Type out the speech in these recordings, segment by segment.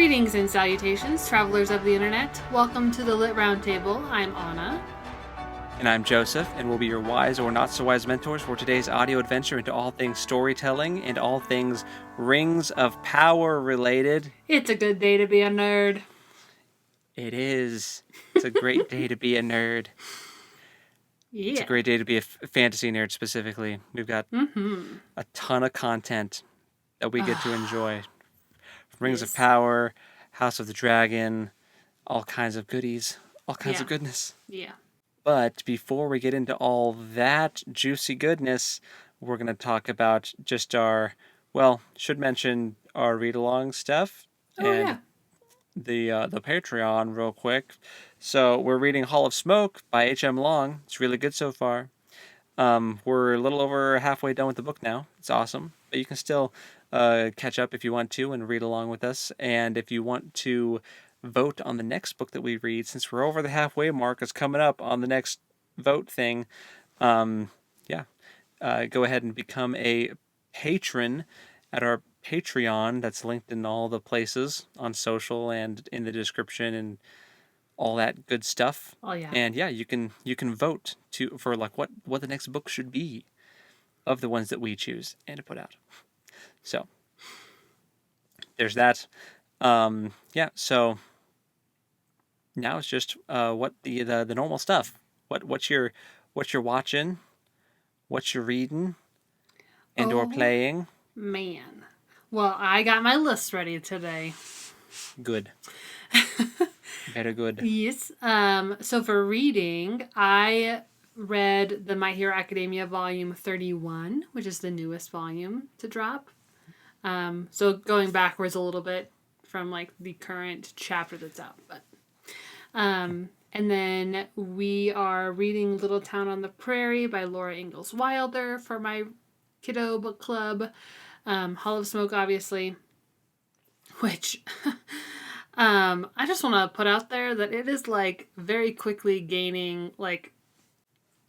Greetings and salutations, travelers of the internet. Welcome to the Lit Roundtable. I'm Anna. And I'm Joseph, and we'll be your wise or not so wise mentors for today's audio adventure into all things storytelling and all things Rings of Power related. It's a good day to be a nerd. It is. It's a great day to be a nerd. Yeah. It's a great day to be a fantasy nerd specifically. We've got a ton of content that we get to enjoy. Rings of Power, House of the Dragon, all kinds of goodies, all kinds of goodness. Yeah. But before we get into all that juicy goodness, we're going to talk about just our, should mention our read-along stuff and the Patreon real quick. So we're reading Hall of Smoke by H.M. Long. It's really good so far. We're a little over halfway done with the book now. It's awesome. But you can still catch up if you want to and read along with us. And if you want to vote on the next book that we read, since we're over the halfway mark, it's coming up on the next vote thing. Go ahead and become a patron at our Patreon. That's linked in all the places on social and in the description and all that good stuff. Oh yeah. And you can vote for like what the next book should be of the ones that we choose and to put out. So there's that. So now it's just what the normal stuff. What you're watching, what you're reading, and or playing. Man. Well, I got my list ready today. Good. Very good. Yes. So for reading, I read the My Hero Academia volume 31, which is the newest volume to drop. So going backwards a little bit from like the current chapter that's out, but and then we are reading Little Town on the Prairie by Laura Ingalls Wilder for my kiddo book club. Hall of Smoke, obviously, which I just want to put out there that it is like very quickly gaining like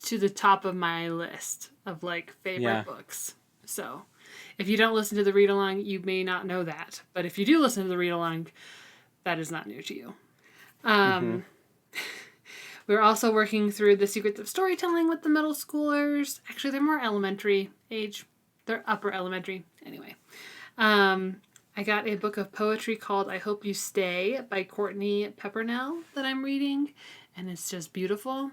to the top of my list of like favorite books. So if you don't listen to the read along, you may not know that. But if you do listen to the read along, that is not new to you. We're also working through The Secrets of Storytelling with the middle schoolers. Actually, they're more elementary age. They're upper elementary. Anyway. I got a book of poetry called I Hope You Stay by Courtney Peppernell that I'm reading. And it's just beautiful.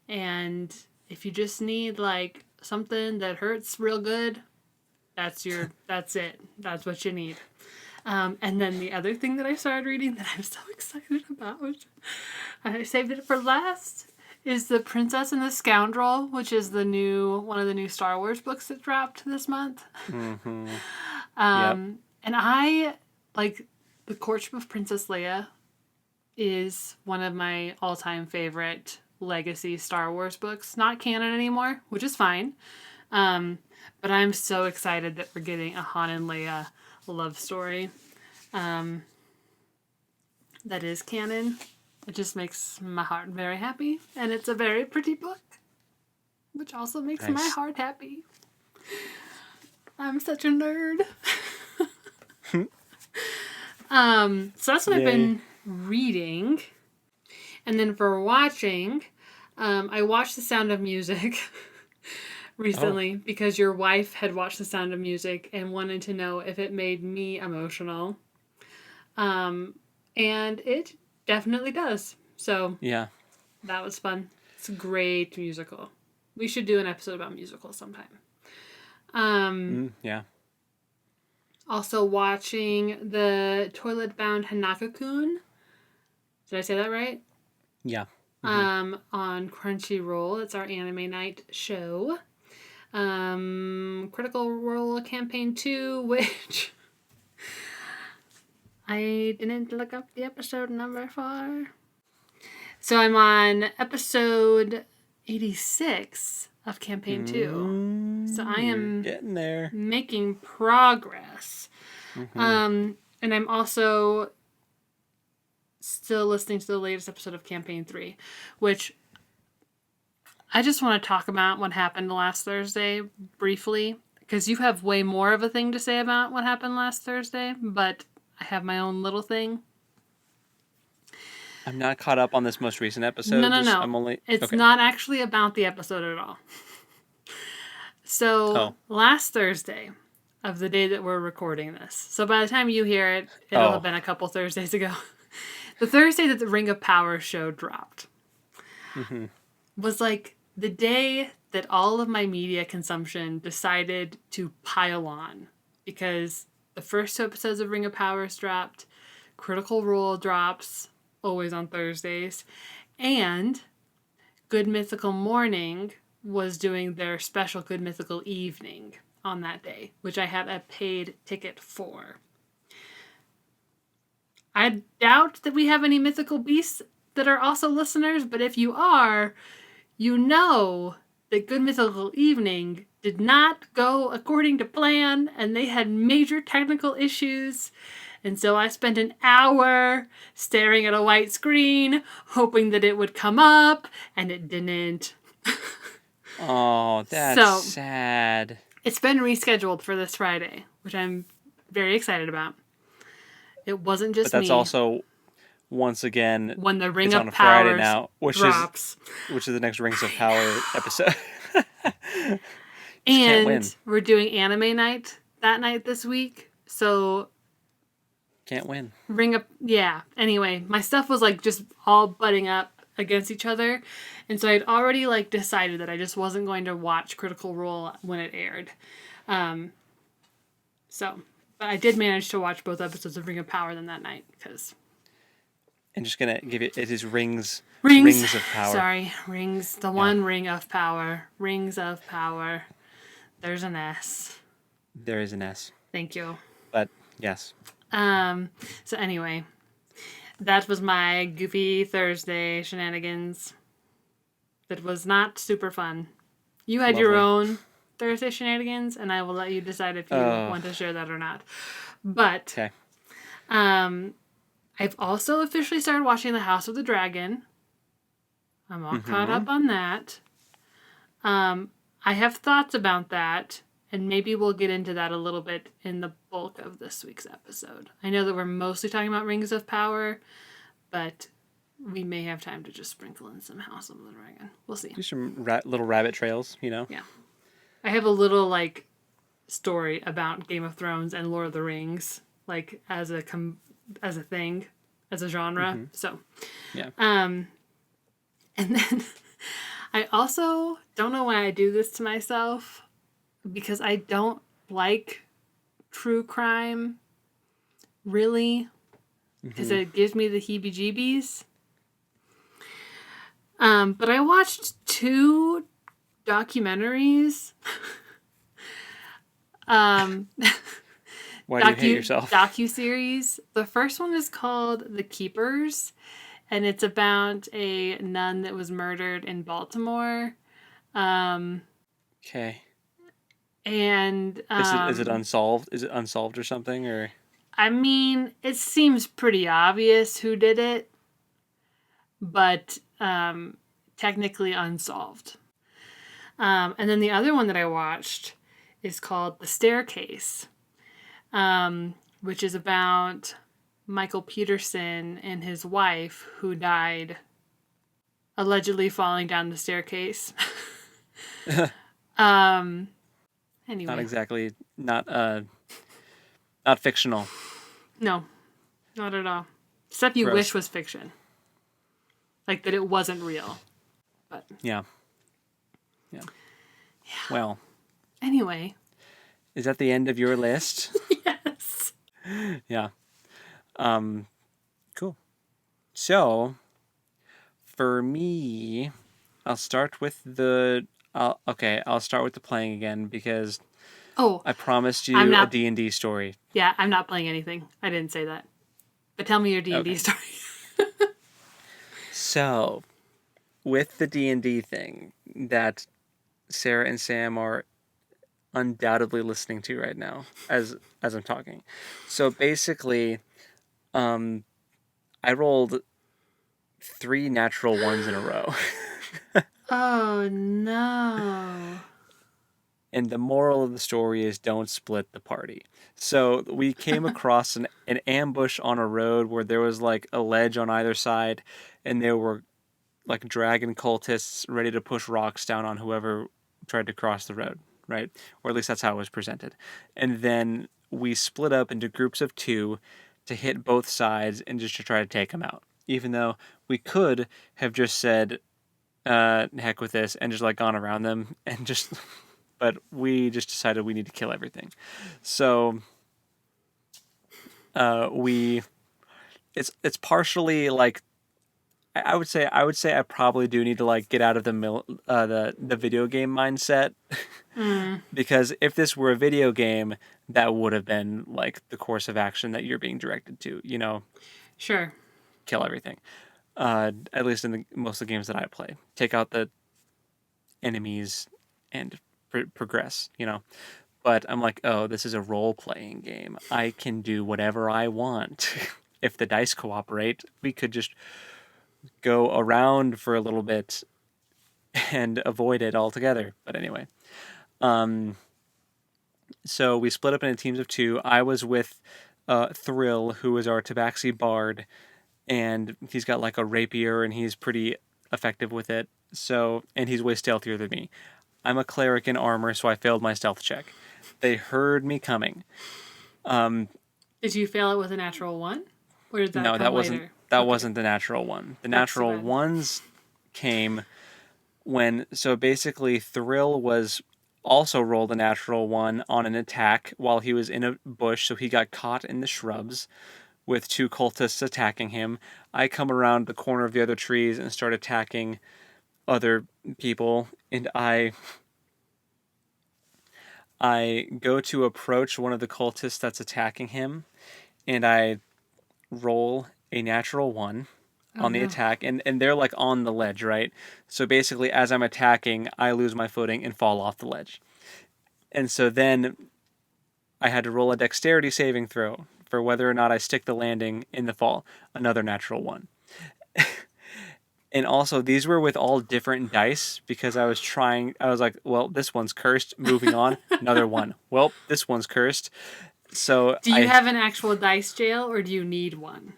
And if you just need like something that hurts real good, that's it. That's what you need. And then the other thing that I started reading that I'm so excited about, I saved it for last, is The Princess and the Scoundrel, which is one of the new Star Wars books that dropped this month. And I, like, The Courtship of Princess Leia is one of my all-time favorite legacy Star Wars books. Not canon anymore, which is fine. But I'm so excited that we're getting a Han and Leia love story that is canon. It just makes my heart very happy. And it's a very pretty book, which also makes my heart happy. I'm such a nerd. So that's what I've been reading. And then for watching, I watched The Sound of Music recently because your wife had watched The Sound of Music and wanted to know if it made me emotional. And it definitely does. So that was fun. It's a great musical. We should do an episode about musicals sometime. Also watching the Toilet-Bound Hanako-kun. Did I say that right? Yeah. On Crunchyroll. It's our anime night show. Critical Role Campaign 2, which I didn't look up the episode number for. So I'm on episode 86 of Campaign 2. So I am getting there. Making progress. And I'm also still listening to the latest episode of Campaign 3, which I just want to talk about what happened last Thursday briefly, because you have way more of a thing to say about what happened last Thursday, but I have my own little thing. I'm not caught up on this most recent episode. No. I'm only... It's okay. not actually about the episode at all. So, last Thursday of the day that we're recording this. So by the time you hear it, it'll have been a couple Thursdays ago. The Thursday that the Ring of Power show dropped was like the day that all of my media consumption decided to pile on. Because the first 2 episodes of Ring of Powers dropped, Critical Role drops, always on Thursdays, and Good Mythical Morning was doing their special Good Mythical Evening on that day, which I had a paid ticket for. I doubt that we have any mythical beasts that are also listeners, but if you are, you know that Good Mythical Evening did not go according to plan, and they had major technical issues. And so I spent an hour staring at a white screen, hoping that it would come up, and it didn't. Oh, that's sad. It's been rescheduled for this Friday, which I'm very excited about. It wasn't just me. But that's also, once again, when the Ring it's of on a Power Friday now, which drops. Which is the next Rings of Power episode. And we're doing anime night that night this week, so... Can't win. Anyway, my stuff was like just all butting up against each other, and so I'd already like decided that I just wasn't going to watch Critical Role when it aired. But I did manage to watch both episodes of Ring of Power then that night because. I'm just gonna give it is Rings of Power. Sorry, Rings. The one Ring of Power. Rings of Power. There's an S. There is an S. Thank you. But yes. So anyway, that was my goofy Thursday shenanigans. That was not super fun. You had your own Thursday shenanigans, and I will let you decide if you want to share that or not. But, okay. I've also officially started watching The House of the Dragon. I'm all caught up on that. I have thoughts about that. And maybe we'll get into that a little bit in the bulk of this week's episode. I know that we're mostly talking about Rings of Power, but we may have time to just sprinkle in some House of the Dragon. We'll see. Do some little rabbit trails, you know? Yeah. I have a little, story about Game of Thrones and Lord of the Rings, as a thing, as a genre. So, yeah. And then I also don't know why I do this to myself, because I don't like true crime, really, because it gives me the heebie-jeebies. But I watched 2 documentaries. Why do you hate yourself? Docuseries. The first one is called The Keepers, and it's about a nun that was murdered in Baltimore. Okay. And is it unsolved? Is it unsolved or something? Or I mean, it seems pretty obvious who did it, but technically unsolved. And then the other one that I watched is called The Staircase, which is about Michael Peterson and his wife who died allegedly falling down the staircase. Anyway. Not exactly, not fictional. No, not at all. Stuff you wish was fiction. Like that it wasn't real. But Yeah. Well. Anyway. Is that the end of your list? Yes. Yeah. Cool. So, for me, I'll start with the playing again because I promised you a D&D story. Yeah, I'm not playing anything. I didn't say that. But tell me your D&D story. So, with the D&D thing that Sarah and Sam are undoubtedly listening to right now as I'm talking. So basically, I rolled 3 natural ones in a row. Oh, no. And the moral of the story is don't split the party. So we came across an ambush on a road where there was like a ledge on either side, and there were like dragon cultists ready to push rocks down on whoever tried to cross the road, right? Or at least that's how it was presented. And then we split up into groups of two to hit both sides and just to try to take them out. Even though we could have just said, heck with this, and just like gone around them and just, but we just decided we need to kill everything. So, we, it's partially like I would say I probably do need to like get out of the video game mindset because if this were a video game, that would have been like the course of action that you're being directed to. Sure. Kill everything. At least in most of the games that I play, take out the enemies and progress. But I'm like, oh, this is a role playing game. I can do whatever I want. If the dice cooperate, we could just go around for a little bit and avoid it altogether. But anyway, so we split up into teams of two. I was with Thrill, who is our Tabaxi bard, and he's got like a rapier and he's pretty effective with it. So, and he's way stealthier than me. I'm a cleric in armor, so I failed my stealth check. They heard me coming. Did you fail it with a natural 1? Or did that No, come that later? wasn't the natural one. The natural ones came so basically Thrill was also rolled a natural 1 on an attack while he was in a bush, so he got caught in the shrubs with two cultists attacking him. I come around the corner of the other trees and start attacking other people, and I go to approach one of the cultists that's attacking him, and I roll a natural 1 on the attack, and they're like on the ledge, right? So basically, as I'm attacking, I lose my footing and fall off the ledge. And so then I had to roll a dexterity saving throw for whether or not I stick the landing in the fall. Another natural 1. And also, these were with all different dice because I was like, well, this one's cursed. Moving on. Another 1. Well, this one's cursed. So do you have an actual dice jail or do you need one?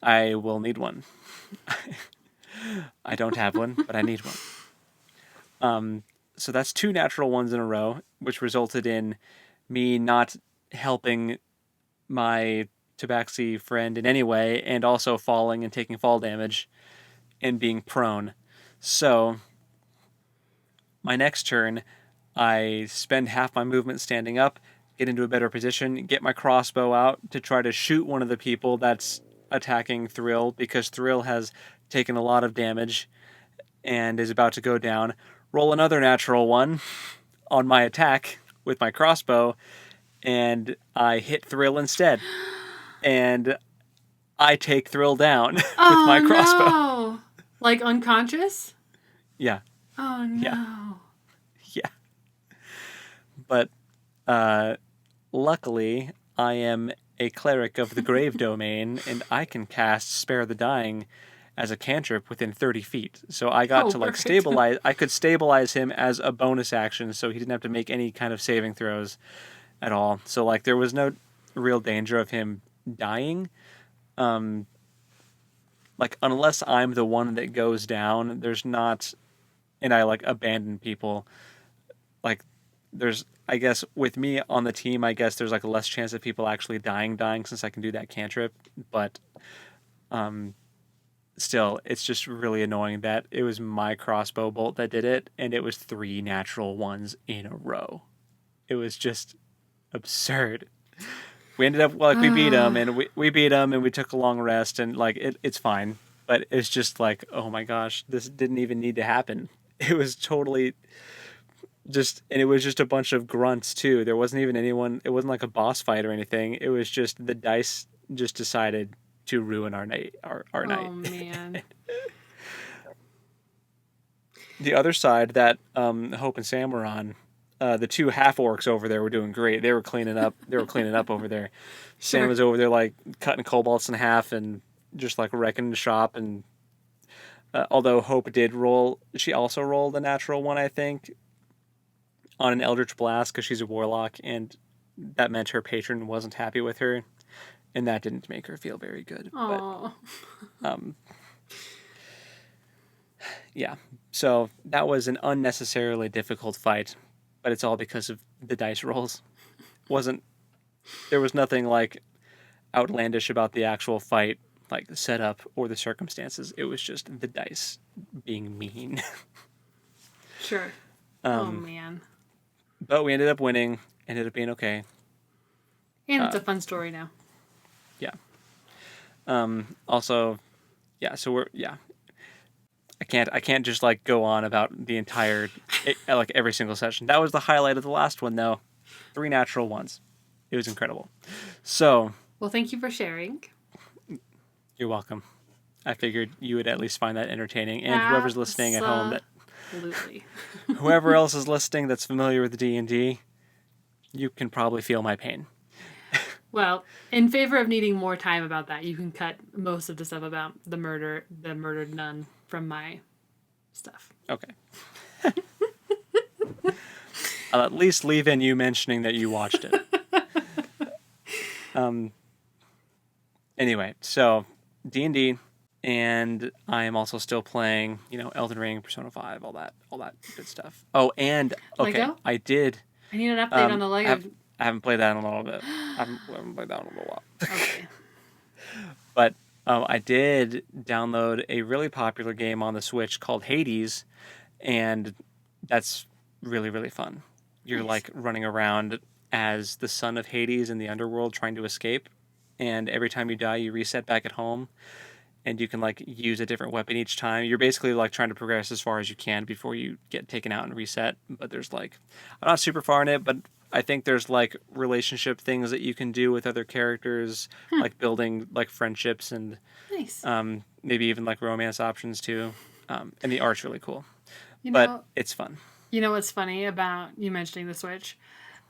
I will need one. I don't have one, but I need one. So that's 2 natural 1s in a row, which resulted in me not helping my Tabaxi friend in any way, and also falling and taking fall damage and being prone. So my next turn, I spend half my movement standing up, get into a better position, get my crossbow out to try to shoot one of the people that's attacking Thrill, because Thrill has taken a lot of damage and is about to go down. Roll another natural 1 on my attack with my crossbow, and I hit Thrill instead. And I take Thrill down with my crossbow. No. Like unconscious? Yeah. Oh no. Yeah. But luckily, I am a cleric of the Grave Domain, and I can cast Spare the Dying as a cantrip within 30 feet. So I got to like stabilize. I could stabilize him as a bonus action, so he didn't have to make any kind of saving throws at all. So like there was no real danger of him dying. Like unless I'm the one that goes down, there's not, and I like abandon people. Like there's, I guess with me on the team, I guess there's like less chance of people actually dying since I can do that cantrip. But still, it's just really annoying that it was my crossbow bolt that did it, and it was 3 natural 1s in a row. It was just absurd. We ended up we beat him, and we beat him, and we took a long rest, and like it's fine. But it's just like, oh my gosh, this didn't even need to happen. It was totally just, and it was just a bunch of grunts too. There wasn't even anyone. It wasn't like a boss fight or anything. It was just the dice just decided to ruin our night. Our night. Oh man. The other side that Hope and Sam were on, the 2 half orcs over there were doing great. They were cleaning up. Over there. Sam was over there like cutting kobolds in half and just like wrecking the shop. And although Hope did roll, she also rolled a natural 1, I think. on an Eldritch Blast because she's a warlock, and that meant her patron wasn't happy with her, and that didn't make her feel very good. Aww. But, yeah, so that was an unnecessarily difficult fight, but it's all because of the dice rolls. There was nothing like outlandish about the actual fight, like the setup or the circumstances. It was just the dice being mean. Sure. Oh man. But we ended up winning. Ended up being okay. And it's a fun story now. Yeah. Also, yeah. So I can't just like go on about the entire like every single session. That was the highlight of the last one, though. 3 natural ones. It was incredible. So. Well, thank you for sharing. You're welcome. I figured you would at least find that entertaining, and whoever's listening at home, Absolutely. whoever else is listening that's familiar with D&D, you can probably feel my pain. Well, in favor of needing more time about that, you can cut most of the stuff about the murdered nun from my stuff. Okay. I'll at least leave in you mentioning that you watched it. Anyway, so D&D, and I am also still playing, Elden Ring, Persona 5, all that good stuff. Oh, and okay, Lego? I did. I need an update on the Lego. I haven't played that in a little bit. I haven't played that in a little while. Okay. But I did download a really popular game on the Switch called Hades, and that's really, really fun. You're like running around as the son of Hades in the underworld trying to escape, and every time you die, you reset back at home, and you can like use a different weapon each time. You're basically like trying to progress as far as you can before you get taken out and reset. But there's like, I'm not super far in it, but I think there's like relationship things that you can do with other characters, like building like friendships and Nice. maybe even like romance options too. And the art's really cool, But it's fun. You know what's funny about you mentioning the Switch?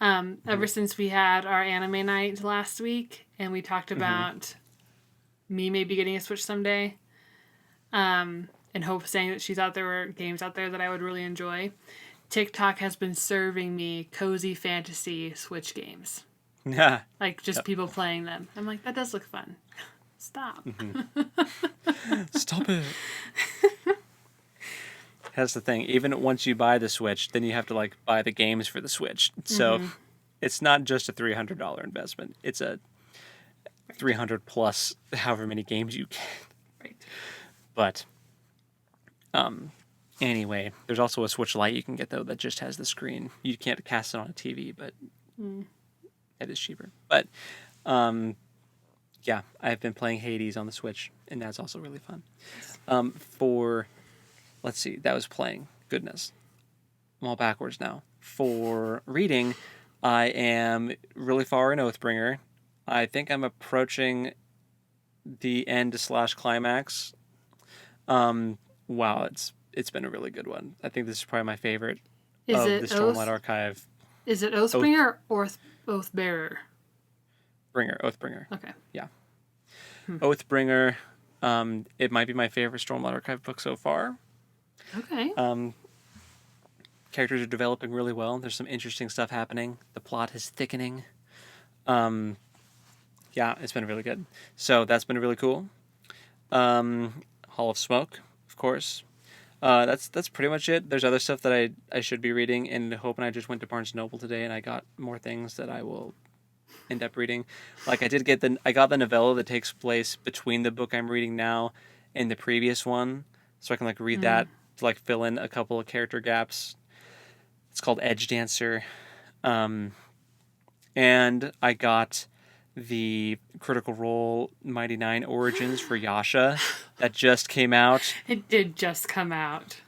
Ever since we had our anime night last week and we talked about me maybe getting a Switch someday, and Hope saying that she's out there were games out there that I would really enjoy, TikTok has been serving me cozy fantasy Switch games. Yeah. Like just people playing them. I'm like, that does look fun. Stop. Stop it. That's the thing. Even once you buy the Switch, then you have to like buy the games for the Switch. So it's not just a $300 investment. It's a 300 plus however many games you get. Right. But anyway, there's also a Switch Lite you can get though that just has the screen. You can't cast it on a TV, but it is cheaper. But yeah, I've been playing Hades on the Switch, and that's also really fun. Let's see, that was playing. Goodness. I'm all backwards now. For reading, I am really far in Oathbringer. I think I'm approaching the end / climax. Wow, it's been a really good one. I think this is probably my favorite of the Stormlight Archive. Is it Oathbringer or Oathbearer? Oathbringer. Okay. Yeah. Oathbringer, it might be my favorite Stormlight Archive book so far. Okay. Characters are developing really well. There's some interesting stuff happening. The plot is thickening. Yeah, it's been really good. So that's been really cool. Hall of Smoke, of course. That's pretty much it. There's other stuff that I should be reading, and Hope and I just went to Barnes & Noble today, and I got more things that I will end up reading. Like I got the novella that takes place between the book I'm reading now and the previous one, so I can like read that to like fill in a couple of character gaps. It's called Edge Dancer. And I got the Critical Role Mighty Nine Origins for Yasha that just came out. It did just come out.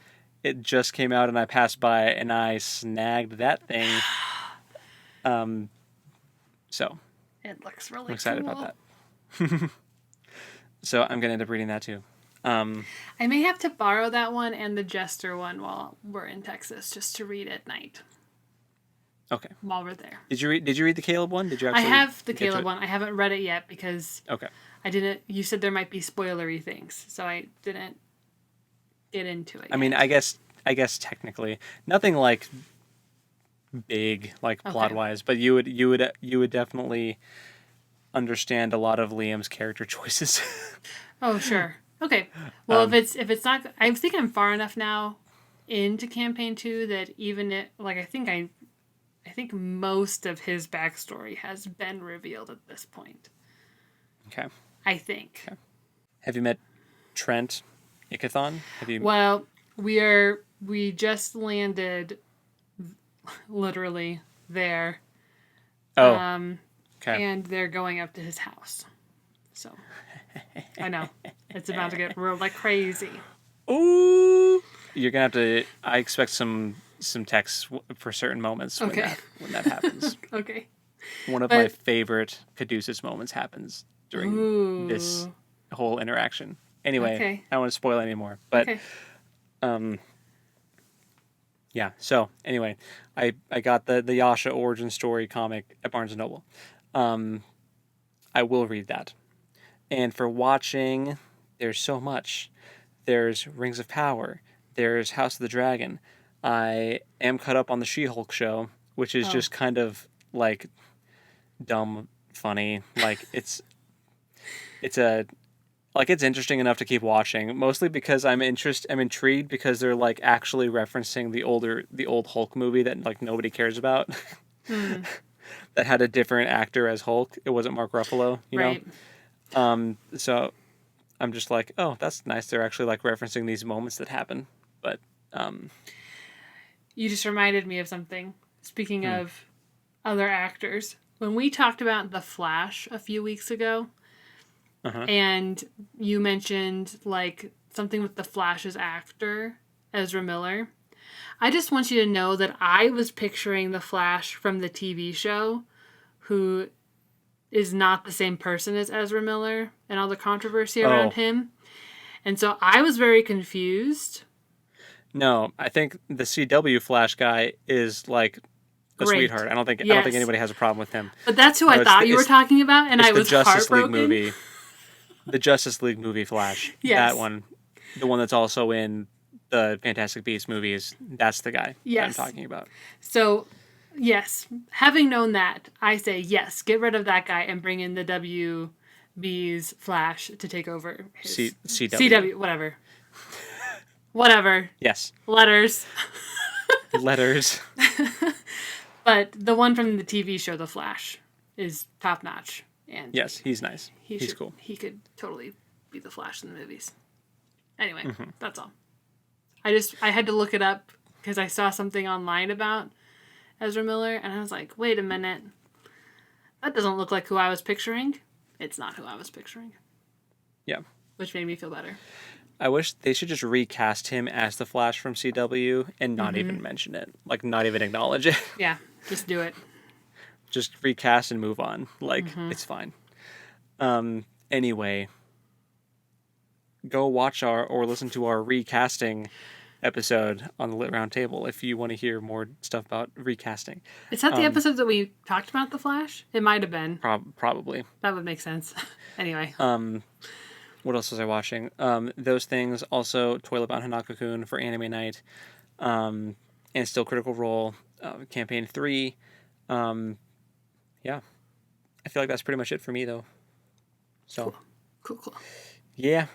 It just came out, and I passed by and I snagged that thing. So it looks really cool. I'm excited about that. So I'm gonna end up reading that too. I may have to borrow that one and the Jester one while we're in Texas, just to read at night. Okay. While we're there. Did you read the Caleb one? Did you actually? I have the Caleb one. I haven't read it yet because okay. I didn't. You said there might be spoilery things, so I didn't get into it. I mean, I guess technically nothing like big, like, Okay. plot-wise, but you would definitely understand a lot of Liam's character choices. Oh, sure. Okay. Well, Um, if it's not, I think I'm far enough now into campaign 2 that even it, like, I think most of his backstory has been revealed at this point. okay. I think. Okay. Have you met Trent Ickathon? Have you? Well, we just landed literally there. Oh, Um, okay. and they're going up to his house. So, I know. It's about to get real like crazy. Ooh, you're gonna have to. I expect some texts for certain moments Okay. when that happens. Okay. One of But- my favorite Caduceus moments happens during this Ooh. whole interaction. Anyway, Okay. I don't want to spoil anymore, but Okay. yeah. So anyway, I got the Yasha origin story comic at Barnes and Noble. I will read that. And for watching, there's so much. There's Rings of Power. There's House of the Dragon. I am caught up on the She-Hulk show, which is just kind of like dumb, funny. Like it's interesting enough to keep watching, mostly because I'm intrigued because they're like actually referencing the old Hulk movie that like nobody cares about. That had a different actor as Hulk. It wasn't Mark Ruffalo, you Right. know. So I'm just like, oh, that's nice. They're actually like referencing these moments that happen. But You just reminded me of something. Speaking of other actors, when we talked about The Flash a few weeks ago, and you mentioned like something with The Flash's actor, Ezra Miller, I just want you to know that I was picturing The Flash from the TV show, who is not the same person as Ezra Miller and all the controversy around him. And so I was very confused. no, I think the CW Flash guy is like a Great. sweetheart. I don't think Yes. anybody has a problem with him. But that's who No, I it's thought the- you were it's- talking about, and It's I the was Justice League heartbroken. movie. The Justice League movie Flash. Yes. That one. The one that's also in the Fantastic Beasts movies. That's the guy that Yes. I'm talking about. So, yes, having known that, I say yes, get rid of that guy and bring in the WB's Flash to take over his CW. CW, whatever. Whatever. Yes. Letters. Letters. But the one from the TV show, The Flash, is top notch. And Yes, he's nice. He's cool. He could totally be the Flash in the movies. Anyway, Mm-hmm. that's all. I had to look it up because I saw something online about Ezra Miller, and I was like, wait a minute. That doesn't look like who I was picturing. It's not who I was picturing. Yeah. Which made me feel better. I wish they should just recast him as the Flash from CW and not even mention it. Like, not even acknowledge it. Yeah, just do it. Just recast and move on. Like, it's fine. Anyway, go watch or listen to our recasting episode on the Lit Round Table if you want to hear more stuff about recasting. Is that the episode that we talked about The Flash? It might have been. Probably. That would make sense. Anyway. What else was I watching? Those things. Also, Toilet Bound Hanako-kun for Anime Night. And still Critical Role. Campaign 3. Yeah. I feel like that's pretty much it for me, though. So, Cool. yeah.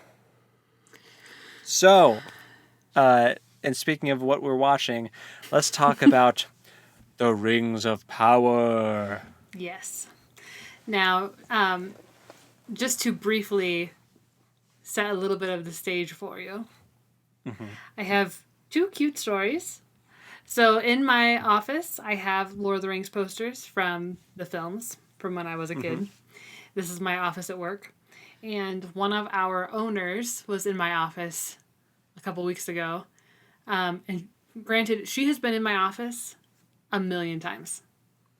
So, and speaking of what we're watching, let's talk about the Rings of Power. Yes. Now, just to briefly set a little bit of the stage for you, I have 2 cute stories. So in my office, I have Lord of the Rings posters from the films from when I was a kid. This is my office at work. And one of our owners was in my office a couple weeks ago. And granted, she has been in my office a million times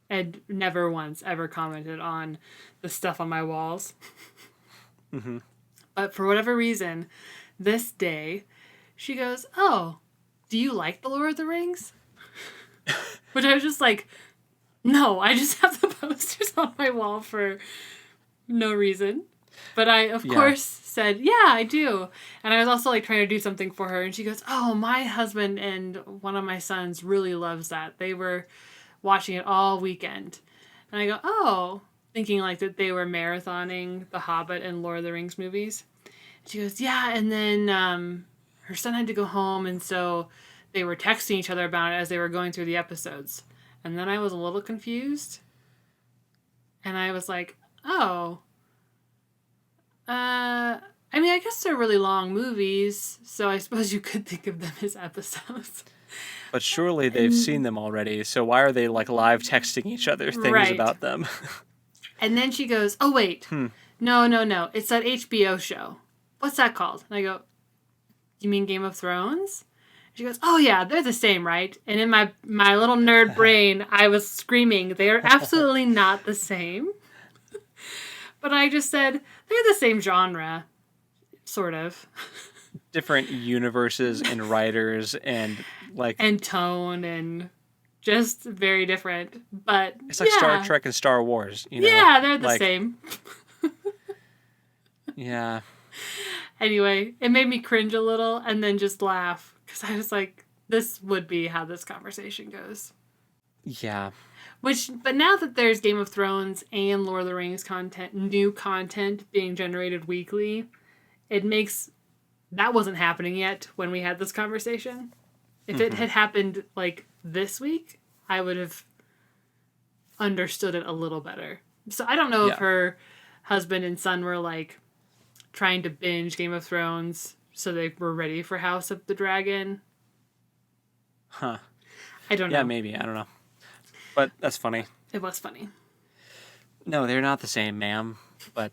and never once ever commented on the stuff on my walls. But for whatever reason, this day, she goes, "Oh, do you like The Lord of the Rings?" Which I was just like, no, I just have the posters on my wall for no reason. But I, of course, said, yeah, I do. And I was also like trying to do something for her. And she goes, "Oh, my husband and one of my sons really loves that. They were watching it all weekend. And I go, oh, thinking like that they were marathoning The Hobbit and Lord of the Rings movies. She goes, yeah, and then her son had to go home, and so they were texting each other about it as they were going through the episodes. And then I was a little confused. And I was like, oh. I mean, I guess they're really long movies, so I suppose you could think of them as episodes. But surely they've seen them already, so why are they like live texting each other things about them? And then she goes, oh, wait. No. It's that HBO show. What's that called? And I go, you mean Game of Thrones? She goes, oh, yeah, they're the same, right? And in my little nerd brain, I was screaming, they are absolutely not the same. But I just said, they're the same genre. Sort of. Different universes and writers and like... And tone and just very different. But it's like Star Trek and Star Wars, you know? Yeah, they're the same. Yeah. Anyway, it made me cringe a little and then just laugh. Because I was like, this would be how this conversation goes. Yeah. But now that there's Game of Thrones and Lord of the Rings content, new content being generated weekly, it makes... That wasn't happening yet when we had this conversation. If it had happened, like, this week, I would have understood it a little better. So I don't know if her husband and son were, like, trying to binge Game of Thrones so they were ready for House of the Dragon. Huh. I don't know. Yeah, maybe. I don't know. But that's funny. It was funny. No, they're not the same, ma'am. But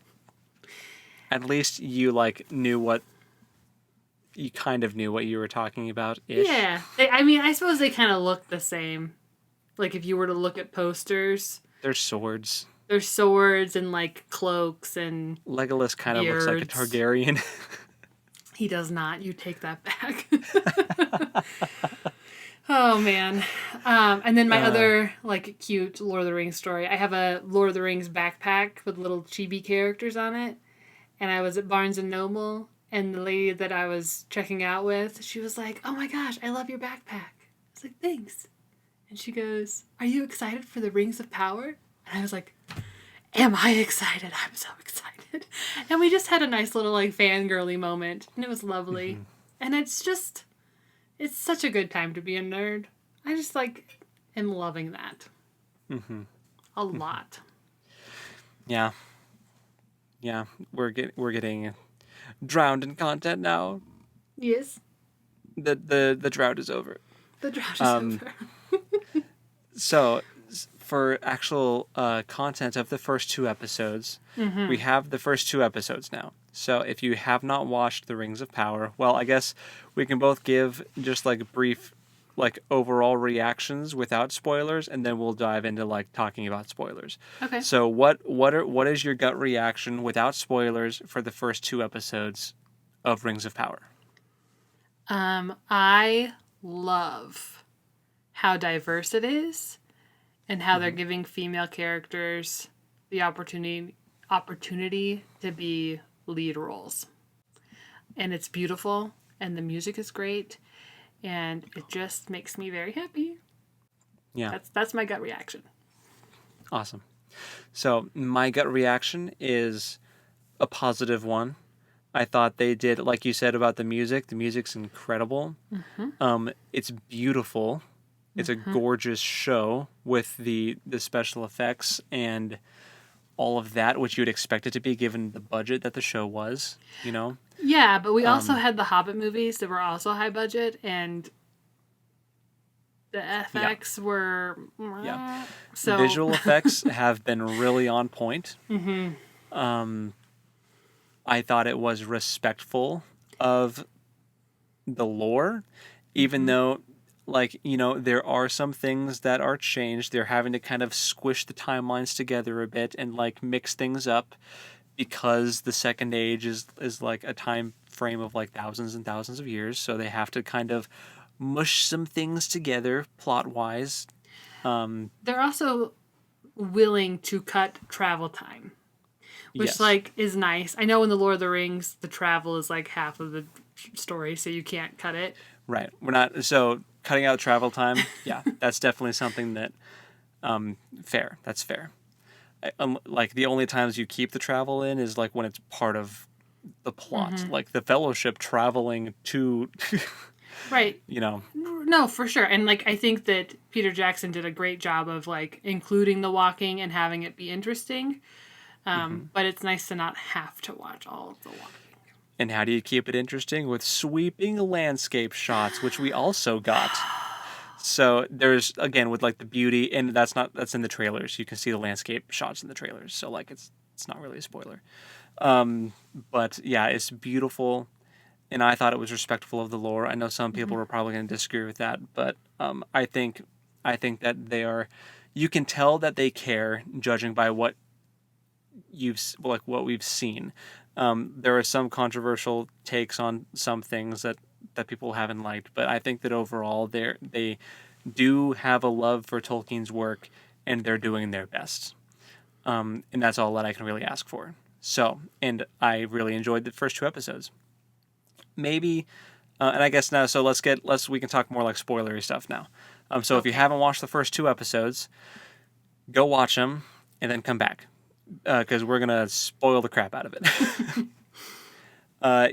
at least you, like, knew what... You kind of knew what you were talking about-ish. Yeah. I suppose they kind of look the same. Like, if you were to look at posters. There's swords. There's swords and, like, cloaks and Legolas kind of looks like a Targaryen. He does not. You take that back. Oh, man. And then my other, like, cute Lord of the Rings story. I have a Lord of the Rings backpack with little chibi characters on it. And I was at Barnes & Noble. And the lady that I was checking out with, she was like, oh my gosh, I love your backpack. I was like, thanks. And she goes, are you excited for the Rings of Power? And I was like, am I excited? I'm so excited. And we just had a nice little like fangirly moment. And it was lovely. Mm-hmm. And it's such a good time to be a nerd. I just like am loving that. Mm-hmm. A lot. Yeah. Yeah. We're getting drowned in content now. Yes. The drought is over. The drought is over. So, for actual content of the first 2 episodes, we have the first 2 episodes now. So, if you have not watched The Rings of Power, well, I guess we can both give just like brief, like overall reactions without spoilers, and then we'll dive into like talking about spoilers. Okay. So, what is your gut reaction without spoilers for the first 2 episodes of Rings of Power? I love how diverse it is and how they're giving female characters the opportunity to be lead roles. And it's beautiful and the music is great and it just makes me very happy. Yeah. That's my gut reaction. Awesome. So my gut reaction is a positive one. I thought they did, like you said about the music. The music's incredible. It's beautiful. It's a gorgeous show with the special effects and all of that, which you'd expect it to be given the budget that the show was, you know? Yeah, but we also had the Hobbit movies that were also high budget, and the FX were... Yeah. So... Visual effects have been really on point. I thought it was respectful of the lore, even though, like, you know, there are some things that are changed. They're having to kind of squish the timelines together a bit and, like, mix things up because the Second Age is like, a time frame of, like, thousands and thousands of years. So they have to kind of mush some things together plot-wise. They're also willing to cut travel time. Which, like, is nice. I know in The Lord of the Rings, the travel is, like, half of the story, so you can't cut it. Right. We're not... So, cutting out travel time, yeah, that's definitely something that Fair. That's fair. Like the only times you keep the travel in is like when it's part of the plot, like the Fellowship traveling to, right. you know. No, for sure. And like I think that Peter Jackson did a great job of like including the walking and having it be interesting. But it's nice to not have to watch all of the walking. And how do you keep it interesting? With sweeping landscape shots, which we also got. So there's, again, with like the beauty, and that's in the trailers. You can see the landscape shots in the trailers. So like it's not really a spoiler. But yeah, it's beautiful. And I thought it was respectful of the lore. I know some people were probably going to disagree with that, but I think that they are. You can tell that they care, judging by what we've seen. There are some controversial takes on some things that people haven't liked, but I think that overall they do have a love for Tolkien's work, and they're doing their best. And that's all that I can really ask for. So, and I really enjoyed the first 2 episodes. Maybe, and I guess now, so we can talk more like spoilery stuff now. So if you haven't watched the first 2 episodes, go watch them and then come back, because we're gonna spoil the crap out of it.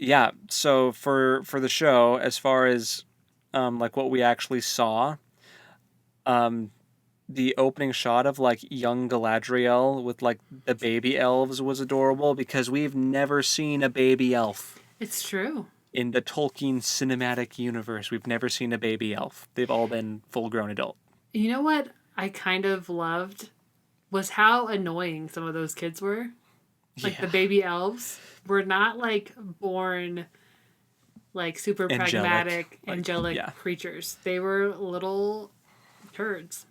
Yeah. So for the show, as far as like what we actually saw, the opening shot of like young Galadriel with like the baby elves was adorable, because we've never seen a baby elf. It's true. In the Tolkien cinematic universe, we've never seen a baby elf. They've all been full-grown adult. You know what I kind of loved was how annoying some of those kids were. Like the baby elves were not like born like super pragmatic, angelic creatures. They were little turds.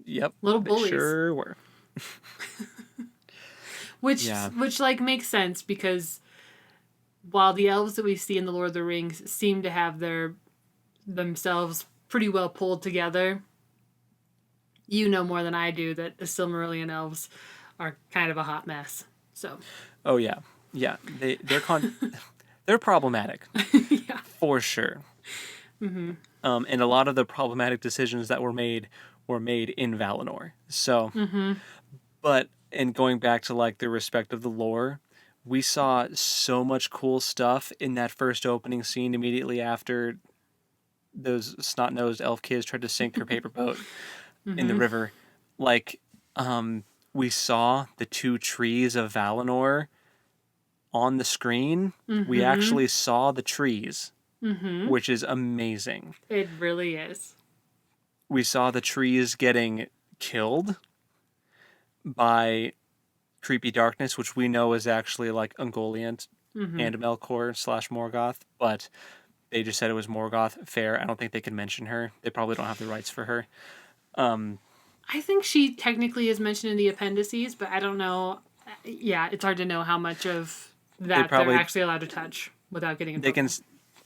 Yep. Little bullies. Sure were. Which like makes sense, because while the elves that we see in the Lord of the Rings seem to have themselves pretty well pulled together, you know more than I do that the Silmarillion elves are kind of a hot mess. So. Oh yeah, they're problematic. Yeah. For sure. And a lot of the problematic decisions that were made in Valinor. So, but and going back to like the respect of the lore, we saw so much cool stuff in that first opening scene immediately after those snot-nosed elf kids tried to sink her paper boat in the river. Like, we saw the 2 trees of Valinor on the screen. We actually saw the trees, which is amazing. It really is. We saw the trees getting killed by creepy darkness, which we know is actually like Ungoliant and Melkor / Morgoth, but they just said it was Morgoth. Fair. I don't think they can mention her. They probably don't have the rights for her. I think she technically is mentioned in the appendices, but I don't know. Yeah, it's hard to know how much of that they're actually allowed to touch without getting involved.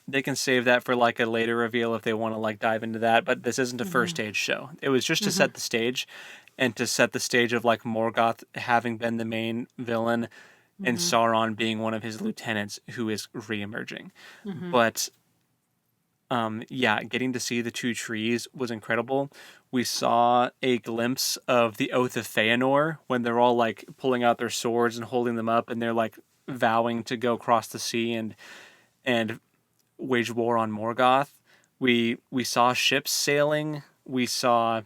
They can save that for like a later reveal if they want to like dive into that, but this isn't a first stage show. It was just to set the stage, and to set the stage of like Morgoth having been the main villain and Sauron being one of his lieutenants who is reemerging. But getting to see the 2 trees was incredible. We saw a glimpse of the Oath of Feanor when they're all like pulling out their swords and holding them up, and they're like vowing to go across the sea and wage war on Morgoth. We saw ships sailing. We saw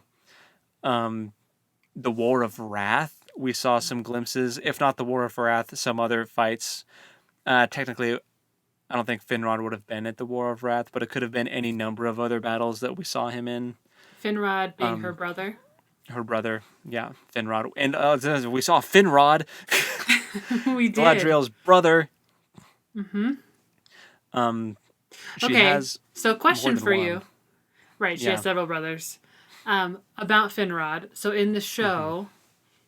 the War of Wrath. We saw some glimpses, if not the War of Wrath, some other fights. Technically, I don't think Finrod would have been at the War of Wrath, but it could have been any number of other battles that we saw him in. Finrod being her brother. Her brother, yeah, Finrod. And we saw Finrod. We did. Galadriel's brother. She okay, has so question for one. You. Right, she has several brothers. About Finrod. So in the show,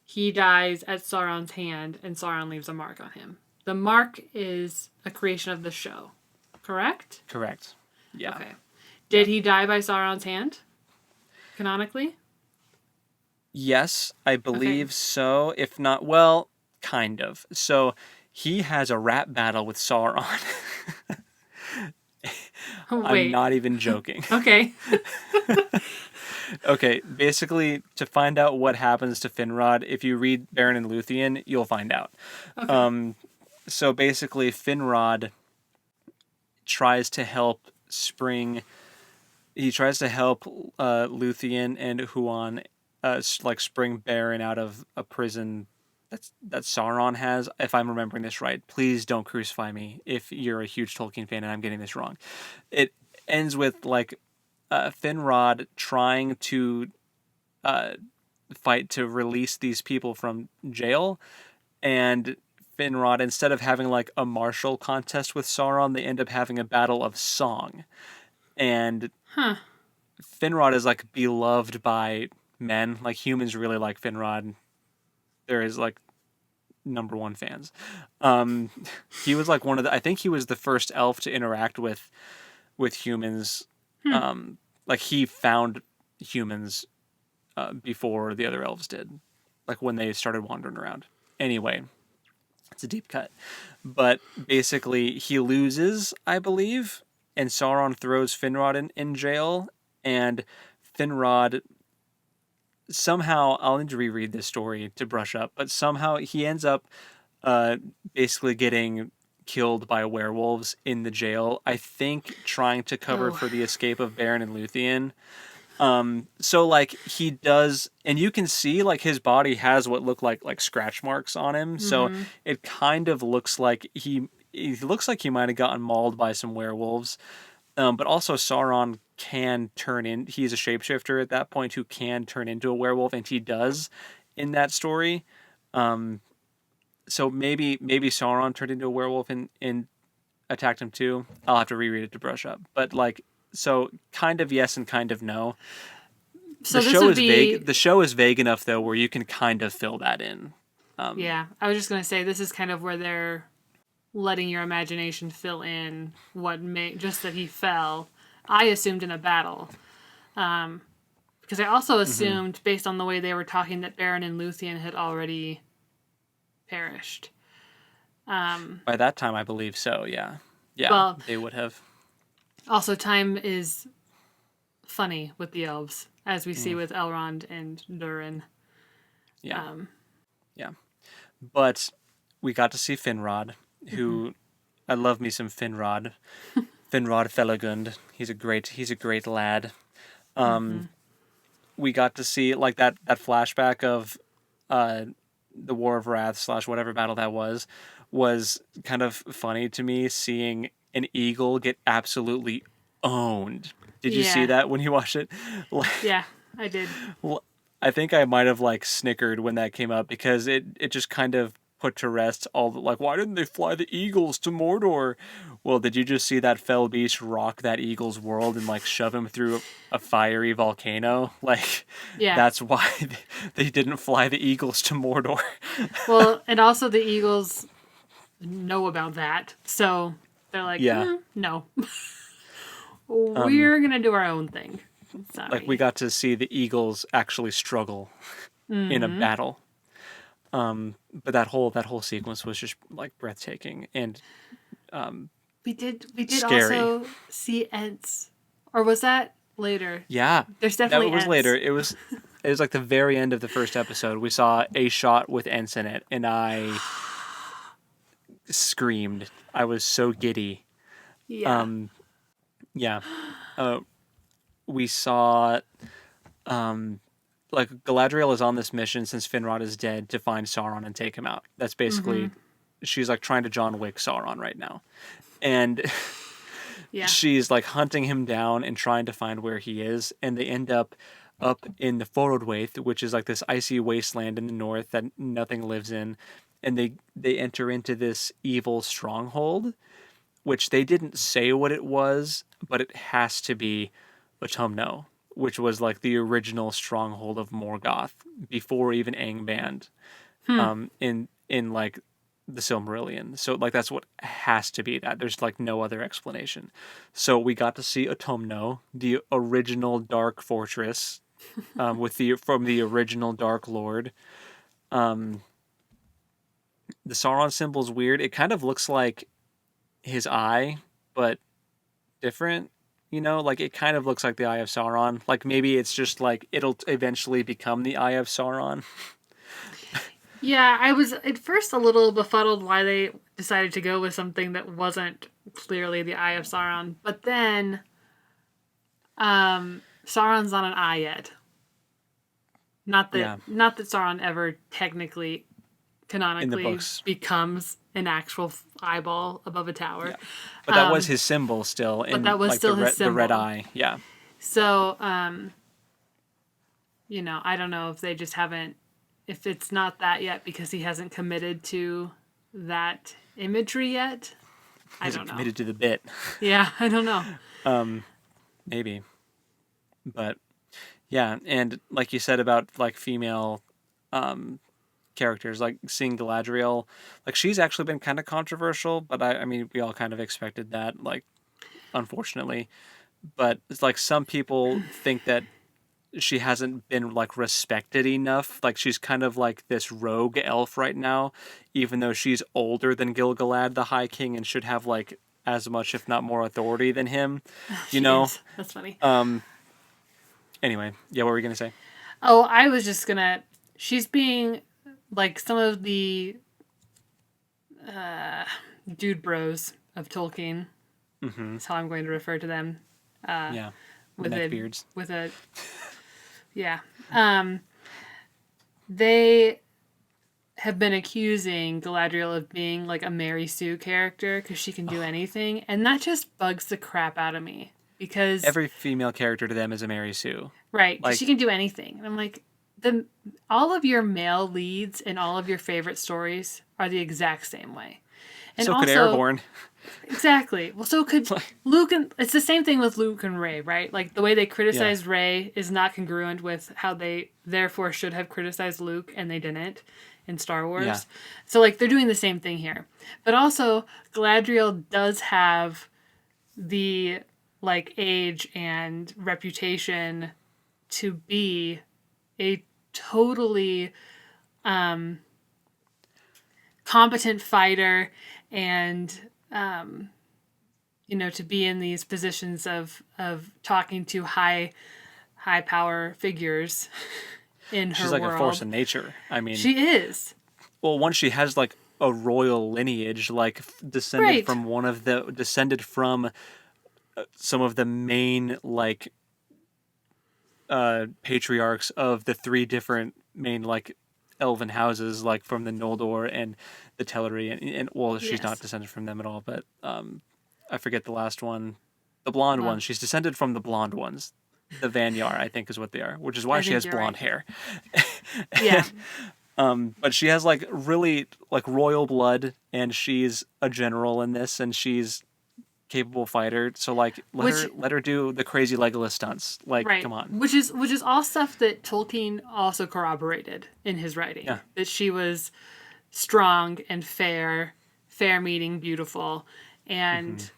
he dies at Sauron's hand, and Sauron leaves a mark on him. The mark is a creation of the show, correct? Correct. Yeah. Okay. Did he die by Sauron's hand? Canonically? Yes, I believe so. If not, well, kind of. So he has a rap battle with Sauron. Wait. I'm not even joking. Okay. Okay, basically, to find out what happens to Finrod, if you read Beren and Luthien, you'll find out. Okay. So basically, Finrod tries to help Spring. He tries to help Luthien and Huan, like Spring Beren out of a prison that Sauron has. If I'm remembering this right, please don't crucify me if you're a huge Tolkien fan and I'm getting this wrong. It ends with like Finrod trying to fight to release these people from jail, and Finrod, instead of having like a martial contest with Sauron, they end up having a battle of song. And Huh. Finrod is like beloved by men. Like humans really like Finrod. There is like number one fans. Um, he was like one of the. I think he was the first elf to interact with humans. Hmm. Like he found humans before the other elves did. Like when they started wandering around. Anyway, it's a deep cut. But basically, he loses, I believe, and Sauron throws Finrod in jail, and Finrod somehow, I'll need to reread this story to brush up, but somehow he ends up uh, basically getting killed by werewolves in the jail. I think trying to cover Oh. for the escape of Beren and Luthien. So like he does, and you can see like his body has what look like scratch marks on him. So Mm-hmm. it kind of looks like he looks like he might have gotten mauled by some werewolves. But also Sauron can turn in. He's a shapeshifter at that point who can turn into a werewolf, and he does in that story. Um, so maybe Sauron turned into a werewolf and attacked him too. I'll have to reread it to brush up. But like, so kind of yes and kind of no. The So this show would is vague. be. The show is vague enough though, where you can kind of fill that in. Yeah, I was just gonna say this is kind of where they're letting your imagination fill in what may just that he fell. I assumed in a battle, because I also Mhm. assumed based on the way they were talking that Beren and Luthien had already perished. By that time, I believe so. Yeah, yeah, Well, they would have. also time is funny with the elves, as we see Mm, with Elrond and Durin. yeah, Um, yeah. But we got to see Finrod, mm-hmm, who I love me some Finrod. Finrod Felagund. He's a great lad. mm-hmm. We got to see like that flashback of uh the War of Wrath slash whatever battle that was kind of funny to me seeing an eagle get absolutely owned. Did you see Yeah, that when you watched it? Like, yeah, I did. well, I think I might have like snickered when that came up because it just kind of put to rest all the like why didn't they fly the eagles to Mordor? Well, did you just see that fell beast rock that eagle's world and like shove him through a fiery volcano? Like Yeah. that's why they didn't fly the eagles to Mordor. Well, and also the Eagles know about that, so they're like, Yeah. no, Um we're gonna do our own thing. like we Sorry. got to see the eagles actually struggle in a Mm-hmm. battle. But that whole sequence was just like breathtaking and We did scary. also see Ents, or was that later? Yeah, There's that definitely was later. Ents. It was like the very end of the first episode. We saw a shot with Ents in it, and I screamed. I was so giddy. Yeah. Um, yeah. Uh, we saw like Galadriel is on this mission since Finrod is dead to find Sauron and take him out. That's Mm-hmm. basically she's like trying to John Wick Sauron right now, and Yeah. she's like hunting him down and trying to find where he is, and they end up in the Forodwaith, which is like this icy wasteland in the north that nothing lives in, and they enter into this evil stronghold, which they didn't say what it was, but it has to be Autumno, which was like the original stronghold of Morgoth before even Angband, Hmm. in like the Silmarillion. So like that's what has to be that. There's like no other explanation. So we got to see Autumno, the original Dark Fortress, with the from the original Dark Lord. Um, the Sauron symbol is weird. It kind of looks like his eye, but different. You know, like it kind of looks like the Eye of Sauron. Like maybe it's just like it'll eventually become the Eye of Sauron. Yeah, I was at first a little befuddled why they decided to go with something that wasn't clearly the Eye of Sauron, but then Sauron's not an eye yet. Yeah, Not that Sauron ever technically in the canonically books. becomes an actual eyeball above a tower. Yeah, but that was his symbol still But in that was like still his the red symbol. eye. Yeah, So, I don't know if they just haven't, if it's not that yet because he hasn't committed to that imagery yet. I he's don't know. committed to the bit. Yeah, I don't know. Maybe, but yeah, and like you said about like female characters, like seeing Galadriel, like she's actually been kind of controversial, but I mean, we all kind of expected that, like, unfortunately. But it's like some people think that she hasn't been like respected enough. Like she's kind of like this rogue elf right now, even though she's older than Gil-galad, the High King, and should have like as much, if not more, authority than him. You She know. is. That's funny. Anyway, yeah, what were we gonna say? Oh, I was just gonna. She's being like some of the dude bros of Tolkien. Mm-hmm. That's how I'm going to refer to them. Yeah, With neckbeards. with a yeah. They have been accusing Galadriel of being like a Mary Sue character because she can do anything, and that just bugs the crap out of me because Every female character to them is a Mary Sue. right, because she Like, can do anything, and I'm like all of your male leads in all of your favorite stories are the exact same way, and so could also Aragorn. exactly. Well, so could Luke and it's the same thing with Luke and Rey, right? Like the way they criticized Rey is not congruent with how they therefore should have criticized Luke and they didn't in Star Wars. Yeah. So like they're doing the same thing here. But also Galadriel does have the like age and reputation to be a totally competent fighter and to be in these positions of talking to high power figures in her She's like world. a force of nature. I mean, She is. well, once she has like a royal lineage, like descended Right. from some of the main like patriarchs of the three different main like elven houses, like from the Noldor and the Teleri, and well, she's Yes. not descended from them at all, but I forget the last one, the blonde Well, ones. She's descended from the blonde ones. The Vanyar, I think, is what they are, which is why I she think has you're blonde right. hair. Yeah. But she has like really like royal blood, and she's a general in this, and she's capable fighter. So like let her do the crazy Legolas stunts. Like, Right. come on. Which is all stuff that Tolkien also corroborated in his writing. Yeah. That she was strong and fair meaning beautiful, and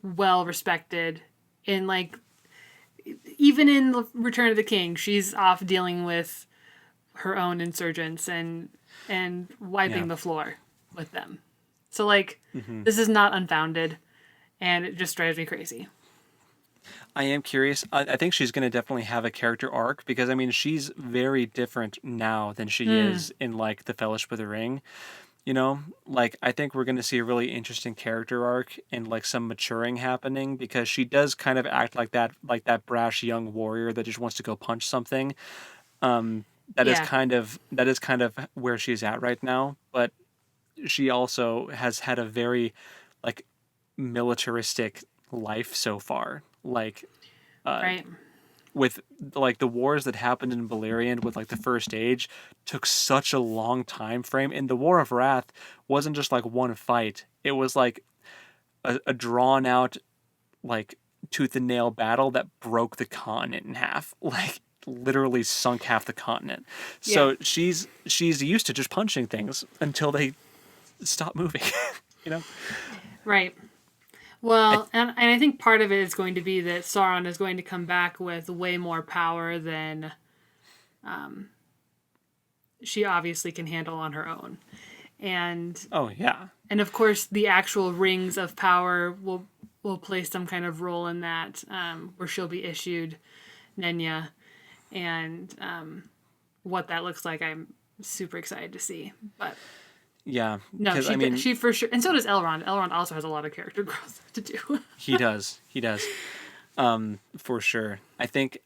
well respected. And like even in Return of the King, she's off dealing with her own insurgents and wiping Yeah. the floor with them. So like this is not unfounded, and it just drives me crazy. I am curious. I think she's going to definitely have a character arc because I mean she's very different now than she is in like the Fellowship of the Ring. You know, like I think we're going to see a really interesting character arc and like some maturing happening because she does kind of act like that brash young warrior that just wants to go punch something. That is Yeah. kind of where she's at right now, but she also has had a very like militaristic life so far. Like Right. with like the wars that happened in Beleriand with like the First Age took such a long time frame, and the War of Wrath wasn't just like one fight. It was like a drawn out like tooth and nail battle that broke the continent in half. Like literally sunk half the continent. So Yeah. she's used to just punching things until they stop moving. You know? Right. Well, and I think part of it is going to be that Sauron is going to come back with way more power than she obviously can handle on her own. And Oh yeah. of course the actual rings of power will will play some kind of role in that, where she'll be issued Nenya, and what that looks like, I'm super excited to see. But Yeah, no, because I mean, she for sure, and so does Elrond. Elrond also has a lot of character growth to do. he does, for sure. I think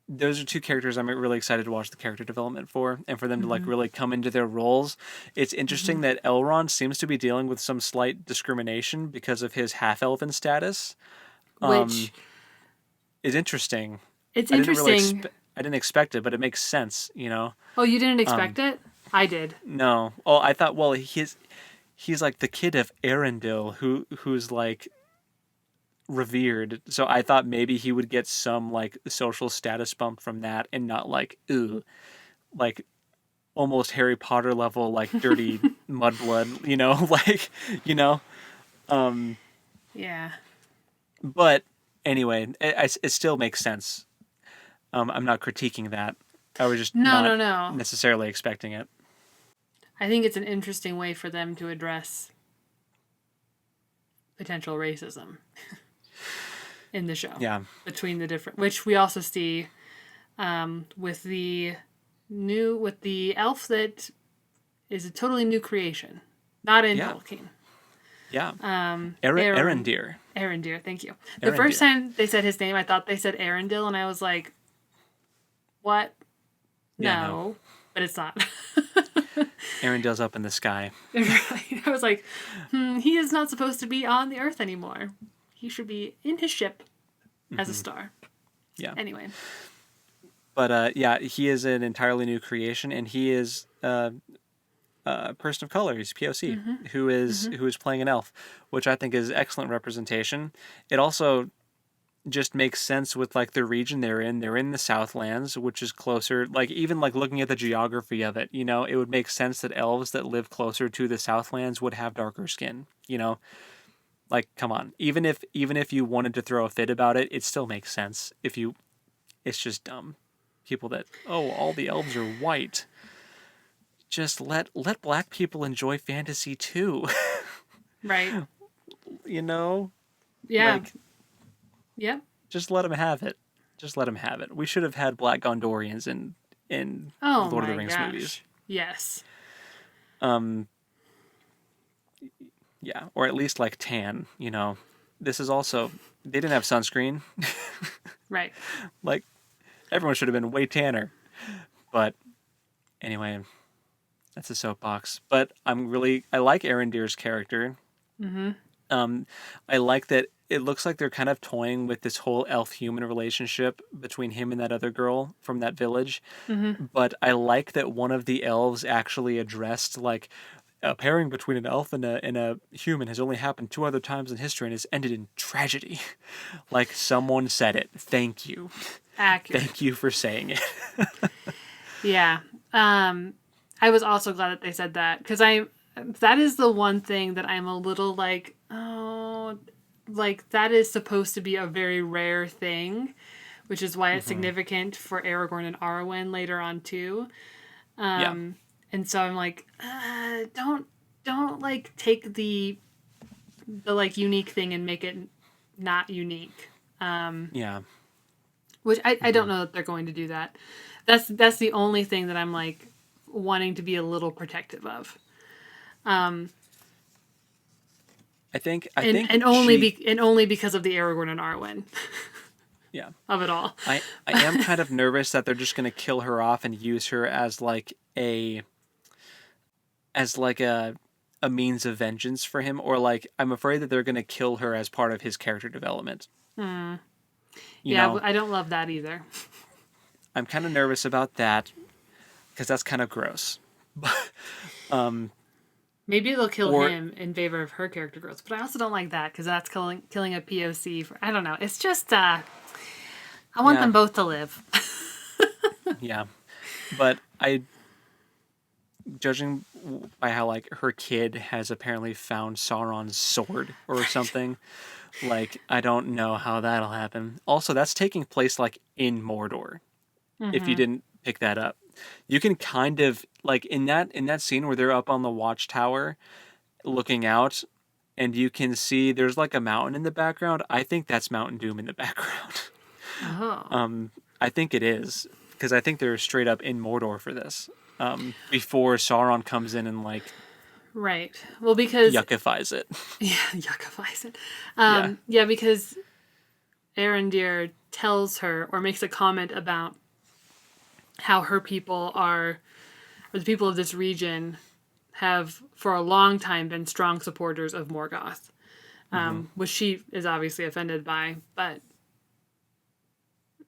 those are two characters I'm really excited to watch the character development for, and for them to like really come into their roles. It's interesting that Elrond seems to be dealing with some slight discrimination because of his half-elven status. Which Is interesting. it's I didn't really interesting. I didn't expect it, but it makes sense, you know. Oh, you didn't expect it? I did. No. Oh, I thought, well, he's like the kid of Arendelle who's like revered. So I thought maybe he would get some like social status bump from that, and not like ooh, like almost Harry Potter level like dirty mudblood, you know, like, you know. Yeah. But anyway, it still makes sense. I'm not critiquing that. I was just No. necessarily expecting it. I think it's an interesting way for them to address potential racism in the show. Yeah. Between the different, which we also see with the elf that is a totally new creation, not in Tolkien. Yeah. Arendir. Arendir, thank you. The first time they said his name, I thought they said Arendelle, and I was like, what? No. But it's not. Arendelle's up in the sky. I was like, he is not supposed to be on the earth anymore. He should be in his ship as a star. Yeah. Anyway. But he is an entirely new creation, and he is a person of color. He's POC, who is playing an elf, which I think is excellent representation. It also just makes sense with like the region they're in. They're in the Southlands, which is closer. Like even like looking at the geography of it, you know, it would make sense that elves that live closer to the Southlands would have darker skin. You know, like come on. Even if you wanted to throw a fit about it, it still makes sense. It's just dumb. People that all the elves are white. Just let black people enjoy fantasy too. Right. You know? Yeah. Like, yep. Just let them have it. Just let them have it. We should have had black Gondorians in Lord of the Rings movies. Yes. Yeah, or at least like tan, you know. This is also they didn't have sunscreen. Right. Like everyone should have been way tanner. But anyway, that's a soapbox. But I like Arendir's character. I like that it looks like they're kind of toying with this whole elf-human relationship between him and that other girl from that village. But I like that one of the elves actually addressed like a pairing between an elf and a human has only happened 2 other times in history and has ended in tragedy. Like someone said it. Thank you. Accurate. Thank you for saying it. Yeah. I was also glad that they said that, because that is the one thing that I'm a little like, oh, like that is supposed to be a very rare thing, which is why it's significant for Aragorn and Arwen later on too. And so I'm like, don't like take the like unique thing and make it not unique. Which I don't know that they're going to do that. That's the only thing that I'm like wanting to be a little protective of. I think only because of the Aragorn and Arwen. Yeah. Of it all. I am kind of nervous that they're just going to kill her off and use her as a means of vengeance for him, or like I'm afraid that they're going to kill her as part of his character development. You know, I don't love that either. I'm kind of nervous about that because that's kind of gross. Maybe they'll kill him in favor of her character growth, but I also don't like that because that's killing a POC. I don't know. It's just I want them both to live. Yeah, but judging by how like her kid has apparently found Sauron's sword or something, like I don't know how that'll happen. Also, that's taking place like in Mordor. If you didn't pick that up, you can kind of like in that scene where they're up on the watchtower looking out and you can see there's like a mountain in the background. I think that's Mountain Doom in the background. Oh. I think it is, because I think they're straight up in Mordor for this. Before Sauron comes in and like Right. Well, because yuckifies it. yeah, yuckifies it. Yeah. Yeah, because Arondir tells her or makes a comment about how her people are, or the people of this region have for a long time been strong supporters of Morgoth, which she is obviously offended by, but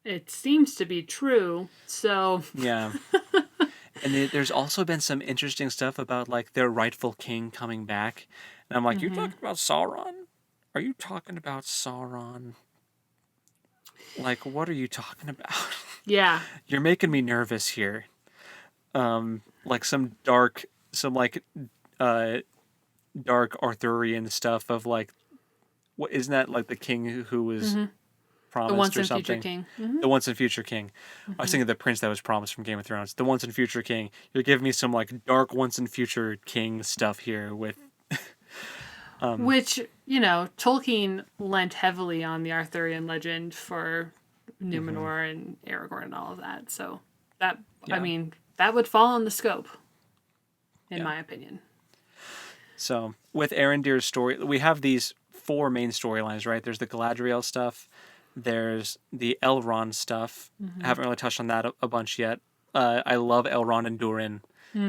it seems to be true. So Yeah. And there's also been some interesting stuff about like their rightful king coming back. And I'm like, you're talking about Sauron? Are you talking about Sauron? Like, what are you talking about? yeah, You're making me nervous here. Like some dark uh dark Arthurian stuff of like, what isn't that like the king who was the promised once or and future something? king. The once and future king. I was thinking of the prince that was promised from Game of Thrones. The once and future king. You're giving me some like dark once and future king stuff here with Which, Tolkien lent heavily on the Arthurian legend for Numenor and Aragorn and all of that. So that, I Yeah. mean, that would fall on the scope, in Yeah. my opinion. So with Arondir's story, we have these 4 main storylines, right? There's the Galadriel stuff. There's the Elrond stuff. I haven't really touched on that a bunch yet. I love Elrond and Durin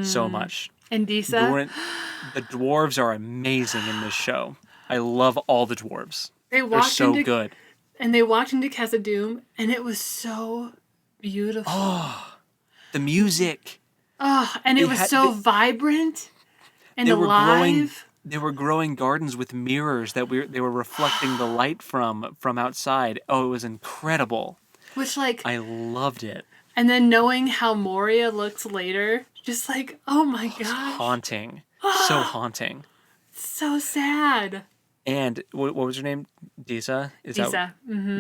so much. And Disa, Durin, the dwarves are amazing in this show. I love all the dwarves. They're so good. And they walked into Khazad-dûm, and it was so beautiful. Oh, the music. Oh, and it was so vibrant and alive. They were growing gardens with mirrors that they were reflecting the light from outside. Oh, it was incredible. Which, like, I loved it. and then knowing how Moria looks later, just like, oh my gosh. Haunting. So haunting. So sad. And what was her name? Disa? Disa.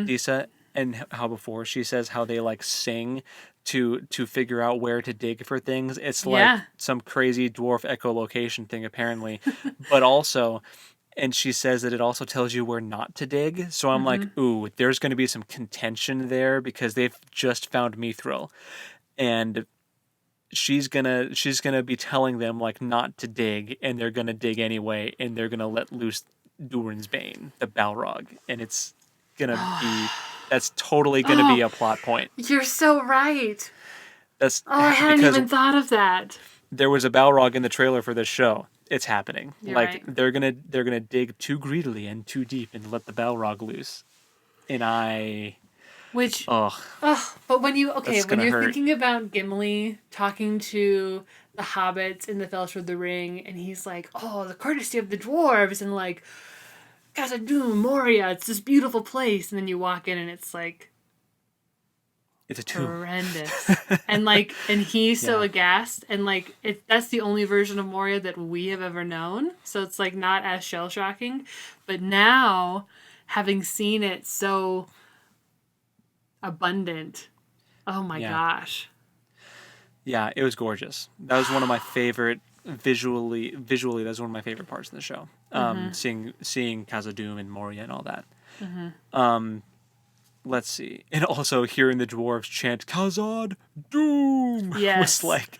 Disa? And how before she says how they like sing to figure out where to dig for things. It's like some crazy dwarf echolocation thing apparently. But also, and she says that it also tells you where not to dig. So I'm like, ooh, there's going to be some contention there because they've just found Mithril. And she's gonna be telling them like not to dig, and they're gonna dig anyway, and they're gonna let loose Durin's Bane, the Balrog, and it's gonna be that's totally gonna be a plot point. You're so right. That's I hadn't even thought of that. There was a Balrog in the trailer for this show. It's happening. You're like right. they're gonna dig too greedily and too deep and let the Balrog loose. And but when you're hurt. thinking about Gimli talking to the hobbits in the Fellowship of the Ring, and he's like, oh, the courtesy of the dwarves, and like, Khazad-dûm, Moria, it's this beautiful place, and then you walk in and it's like, it's a tomb. Horrendous. and like, and he's so aghast, and like, that's the only version of Moria that we have ever known, so it's like not as shell-shocking, but now, having seen it so abundant. Oh my gosh. Yeah, it was gorgeous. That was one of my favorite visually that was one of my favorite parts of the show. Seeing Khazad-dûm and Moria and all that. Let's see. And also hearing the dwarves chant Khazad-dûm was like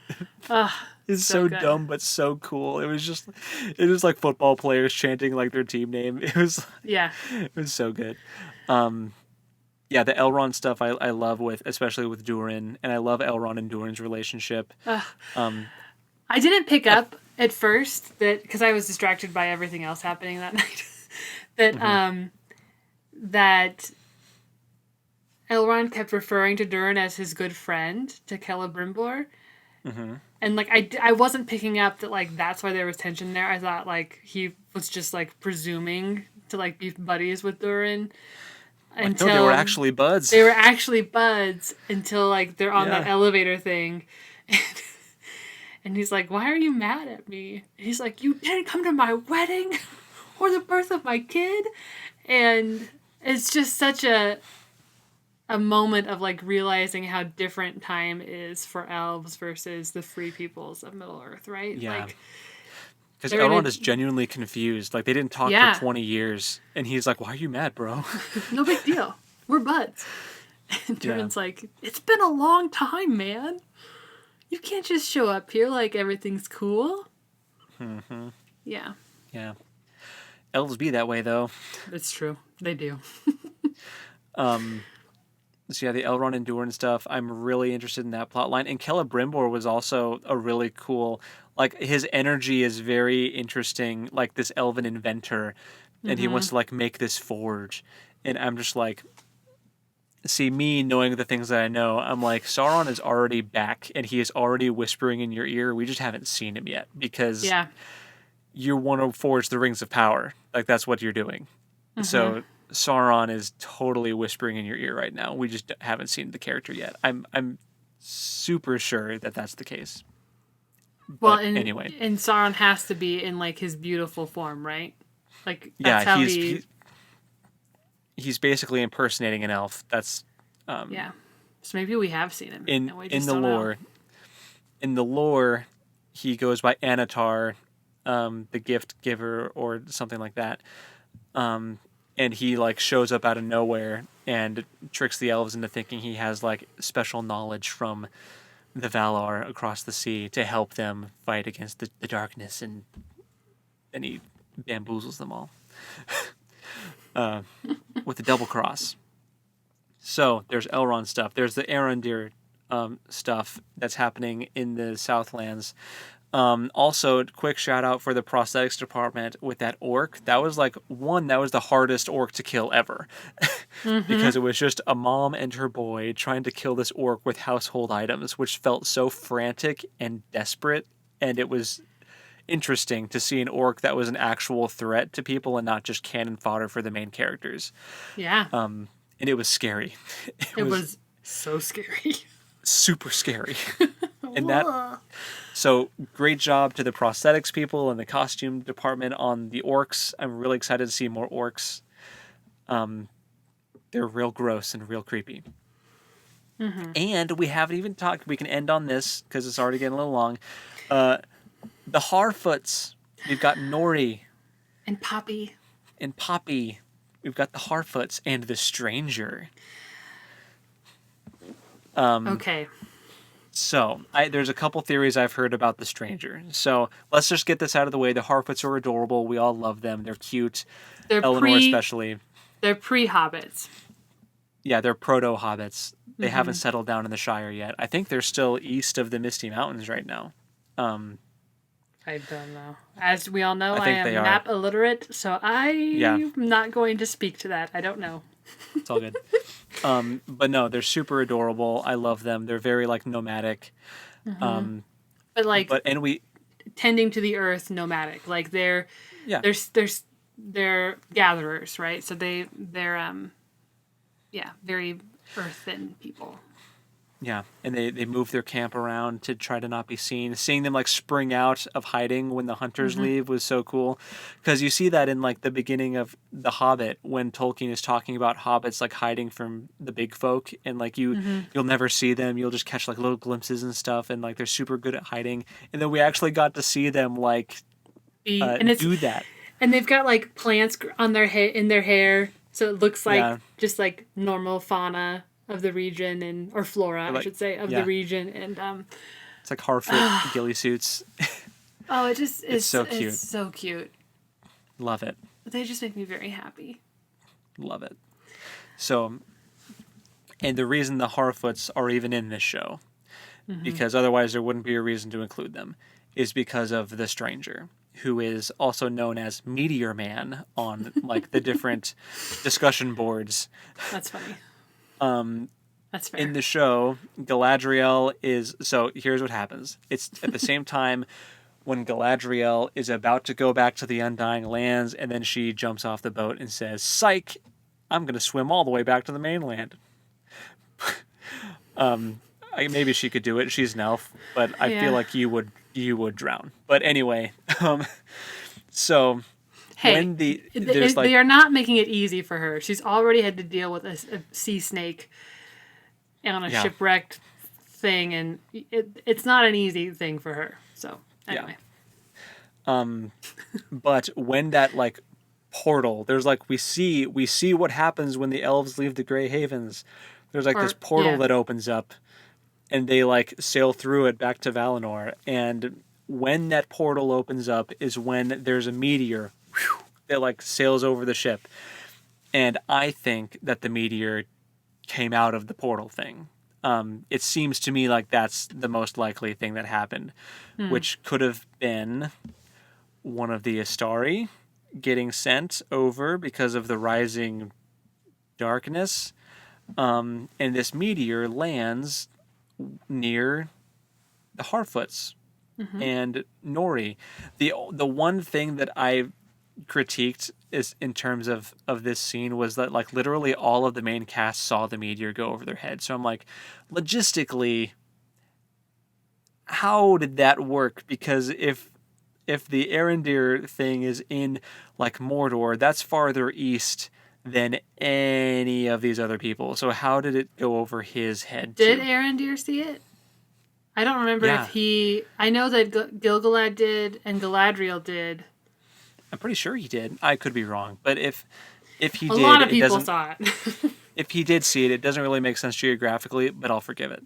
it's so dumb but so cool. It was like football players chanting like their team name. It was so good. Yeah, the Elrond stuff I love especially with Durin, and I love Elrond and Durin's relationship. I didn't pick up at first because I was distracted by everything else happening that night. That Elrond kept referring to Durin as his good friend, to Celebrimbor. And like I wasn't picking up that like that's why there was tension there. I thought like he was just like presuming to like be buddies with Durin. Until no, they were actually buds. They were actually buds until like they're on that elevator thing. And he's like, why are you mad at me? And he's like, you didn't come to my wedding or the birth of my kid. And it's just such a moment of like realizing how different time is for elves versus the free peoples of Middle Earth, right? Yeah. Like, Because Elrond is genuinely confused. Like, they didn't talk for 20 years. And he's like, why are you mad, bro? No big deal. We're buds. And Durin's like, it's been a long time, man. You can't just show up here like everything's cool. Mm-hmm. Yeah. Yeah. Elves be that way, though. It's true. They do. So yeah, the Elrond and Durin stuff, I'm really interested in that plot line. And Celebrimbor was also a really cool, like, his energy is very interesting, like this elven inventor, and he wants to, like, make this forge. And I'm just like, see, me knowing the things that I know, I'm like, Sauron is already back, and he is already whispering in your ear. We just haven't seen him yet, because you want to forge the Rings of Power. Like, that's what you're doing. So Sauron is totally whispering in your ear right now. We just haven't seen the character yet. I'm super sure that that's the case. Well, anyway, and Sauron has to be in, like, his beautiful form, right? Like, that's how he's basically impersonating an elf. That's So maybe we have seen him in the lore. In the lore, he goes by Anatar, the gift giver, or something like that. And he, like, shows up out of nowhere and tricks the elves into thinking he has, like, special knowledge from the Valar across the sea to help them fight against the darkness, and then he bamboozles them all with the double cross. So there's Elrond stuff. There's the Arondir stuff that's happening in the Southlands. Also, quick shout out for the prosthetics department with that orc. That was that was the hardest orc to kill ever. Because it was just a mom and her boy trying to kill this orc with household items, which felt so frantic and desperate. And it was interesting to see an orc that was an actual threat to people and not just cannon fodder for the main characters. Yeah. And it was scary. It was so scary. Super scary. And so great job to the prosthetics people and the costume department on the orcs. I'm really excited to see more orcs. They're real gross and real creepy. And we haven't even talked, we can end on this because it's already getting a little long. The Harfoots. We've got Nori. And Poppy. We've got the Harfoots and the Stranger. Okay. So, there's a couple theories I've heard about the Stranger. So, let's just get this out of the way. The Harfoots are adorable. We all love them. They're cute. Eleanor especially. They're pre-hobbits. Yeah, they're proto-hobbits. They haven't settled down in the Shire yet. I think they're still east of the Misty Mountains right now. I don't know. As we all know, I am map illiterate, so I'm not going to speak to that. I don't know. It's all good. But no, they're super adorable. I love them. They're very, like, nomadic. Tending to the earth, nomadic. Like, they're gatherers, right? So they're very earthen people. Yeah, and they move their camp around to try to not be seen. Seeing them, like, spring out of hiding when the hunters leave was so cool. Because you see that in, like, the beginning of The Hobbit when Tolkien is talking about hobbits, like, hiding from the big folk. And, like, you'll never see them. You'll just catch, like, little glimpses and stuff. And, like, they're super good at hiding. And then we actually got to see them, like, do that. And they've got, like, plants on their in their hair. So it looks like just, like, normal fauna of the region, or flora, I should say, of the region, and it's like Harfoot ghillie suits. Oh, it's so cute. It's so cute. Love it. They just make me very happy. Love it. So, and the reason the Harfoots are even in this show, because otherwise there wouldn't be a reason to include them, is because of the Stranger, who is also known as Meteor Man on, like, the different discussion boards. That's funny. That's fair. In the show, Galadriel is... So, here's what happens. It's at the same time when Galadriel is about to go back to the Undying Lands, and then she jumps off the boat and says, "Psych! I'm going to swim all the way back to the mainland." Maybe she could do it. She's an elf, but I feel like you would drown. But anyway, so... Hey, they are not making it easy for her. She's already had to deal with a sea snake on a shipwrecked thing, and it's not an easy thing for her. So, anyway. But when that like portal, there's like we see what happens when the elves leave the Grey Havens. There's like this portal that opens up, and they like sail through it back to Valinor. And when that portal opens up is when there's a meteor that like sails over the ship. And I think that the meteor came out of the portal thing. It seems to me like that's the most likely thing that happened, which could have been one of the Astari getting sent over because of the rising darkness. And this meteor lands near the Harfoots and Nori. The one thing that I critiqued is in terms of this scene was that like literally all of the main cast saw the meteor go over their head. So I'm like, logistically, how did that work? Because if the Arendir thing is in like Mordor, that's farther east than any of these other people. So how did it go over his head? Did Arendir see it? I don't remember if he... I know that Gil-galad did and Galadriel did. I'm pretty sure he did. I could be wrong. But if he did... A lot of people saw it. If he did see it, it doesn't really make sense geographically, but I'll forgive it.